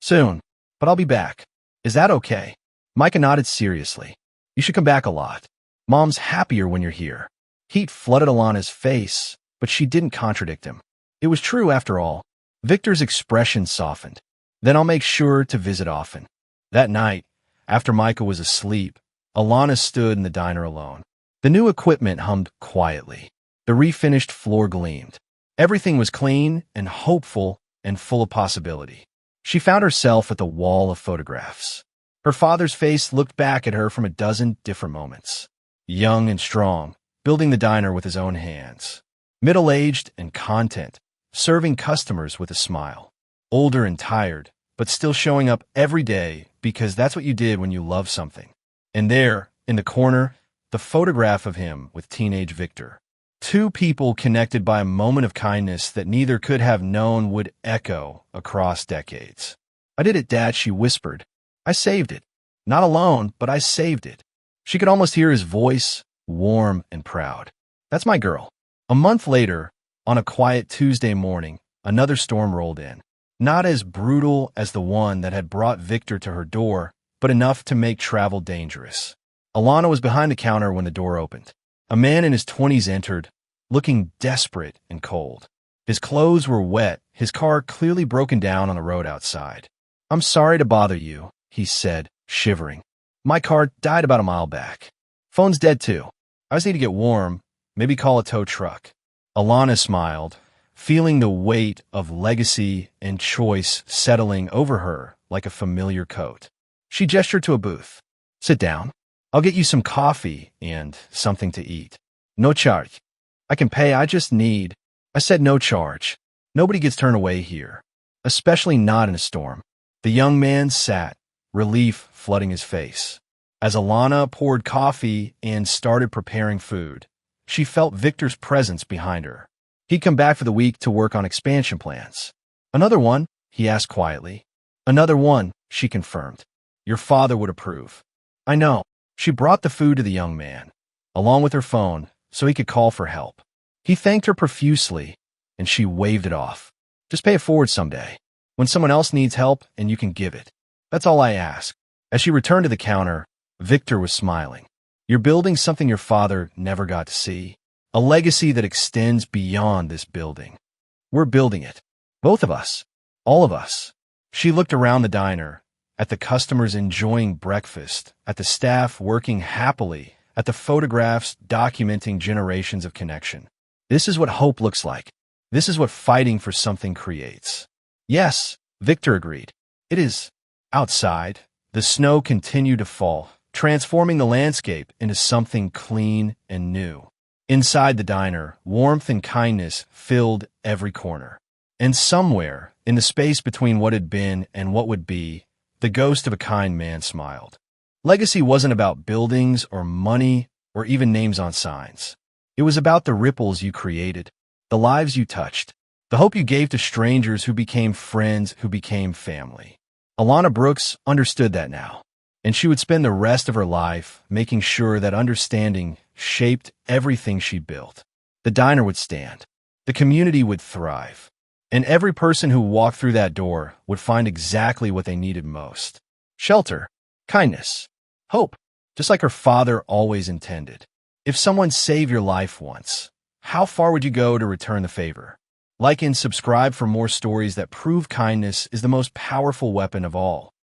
Soon, but I'll be back. Is that okay? Micah nodded seriously. You should come back a lot. Mom's happier when you're here. Heat flooded Alana's face, but she didn't contradict him. It was true after all. Victor's expression softened. Then I'll make sure to visit often. That night, after Micah was asleep, Alana stood in the diner alone. The new equipment hummed quietly. The refinished floor gleamed. Everything was clean and hopeful and full of possibility. She found herself at the wall of photographs. Her father's face looked back at her from a dozen different moments. Young and strong, building the diner with his own hands. Middle-aged and content, serving customers with a smile. Older and tired, but still showing up every day because that's what you did when you love something. And there, in the corner, the photograph of him with teenage Victor. Two people connected by a moment of kindness that neither could have known would echo across decades. I did it, Dad, she whispered. I saved it. Not alone, but I saved it. She could almost hear his voice, warm and proud. That's my girl. A month later, on a quiet Tuesday morning, another storm rolled in. Not as brutal as the one that had brought Victor to her door, but enough to make travel dangerous. Alana was behind the counter when the door opened. A man in his 20s entered, looking desperate and cold. His clothes were wet, his car clearly broken down on the road outside. "I'm sorry to bother you," he said, shivering. "My car died about a mile back. Phone's dead too. I just need to get warm, maybe call a tow truck." Alana smiled, feeling the weight of legacy and choice settling over her like a familiar coat. She gestured to a booth. "Sit down. I'll get you some coffee and something to eat. No charge. I can pay, I just need—" I said no charge. Nobody gets turned away here, especially not in a storm. The young man sat, relief flooding his face. As Alana poured coffee and started preparing food, she felt Victor's presence behind her. He'd come back for the week to work on expansion plans. "Another one?" he asked quietly. "Another one," she confirmed. "Your father would approve." "I know." She brought the food to the young man, along with her phone, so he could call for help. He thanked her profusely, and she waved it off. "Just pay it forward someday, when someone else needs help and you can give it. That's all I ask." As she returned to the counter, Victor was smiling. "You're building something your father never got to see, a legacy that extends beyond this building. We're building it. Both of us. All of us." She looked around the diner, at the customers enjoying breakfast, at the staff working happily, at the photographs documenting generations of connection. This is what hope looks like. This is what fighting for something creates. "Yes," Victor agreed. "It is." Outside, the snow continued to fall, transforming the landscape into something clean and new. Inside the diner, warmth and kindness filled every corner. And somewhere, in the space between what had been and what would be, the ghost of a kind man smiled. Legacy wasn't about buildings or money or even names on signs. It was about the ripples you created, the lives you touched, the hope you gave to strangers who became friends, who became family. Alana Brooks understood that now, and she would spend the rest of her life making sure that understanding shaped everything she built. The diner would stand, the community would thrive, and every person who walked through that door would find exactly what they needed most: shelter, kindness, hope, just like her father always intended. If someone saved your life once, how far would you go to return the favor? Like and subscribe for more stories that prove kindness is the most powerful weapon of all.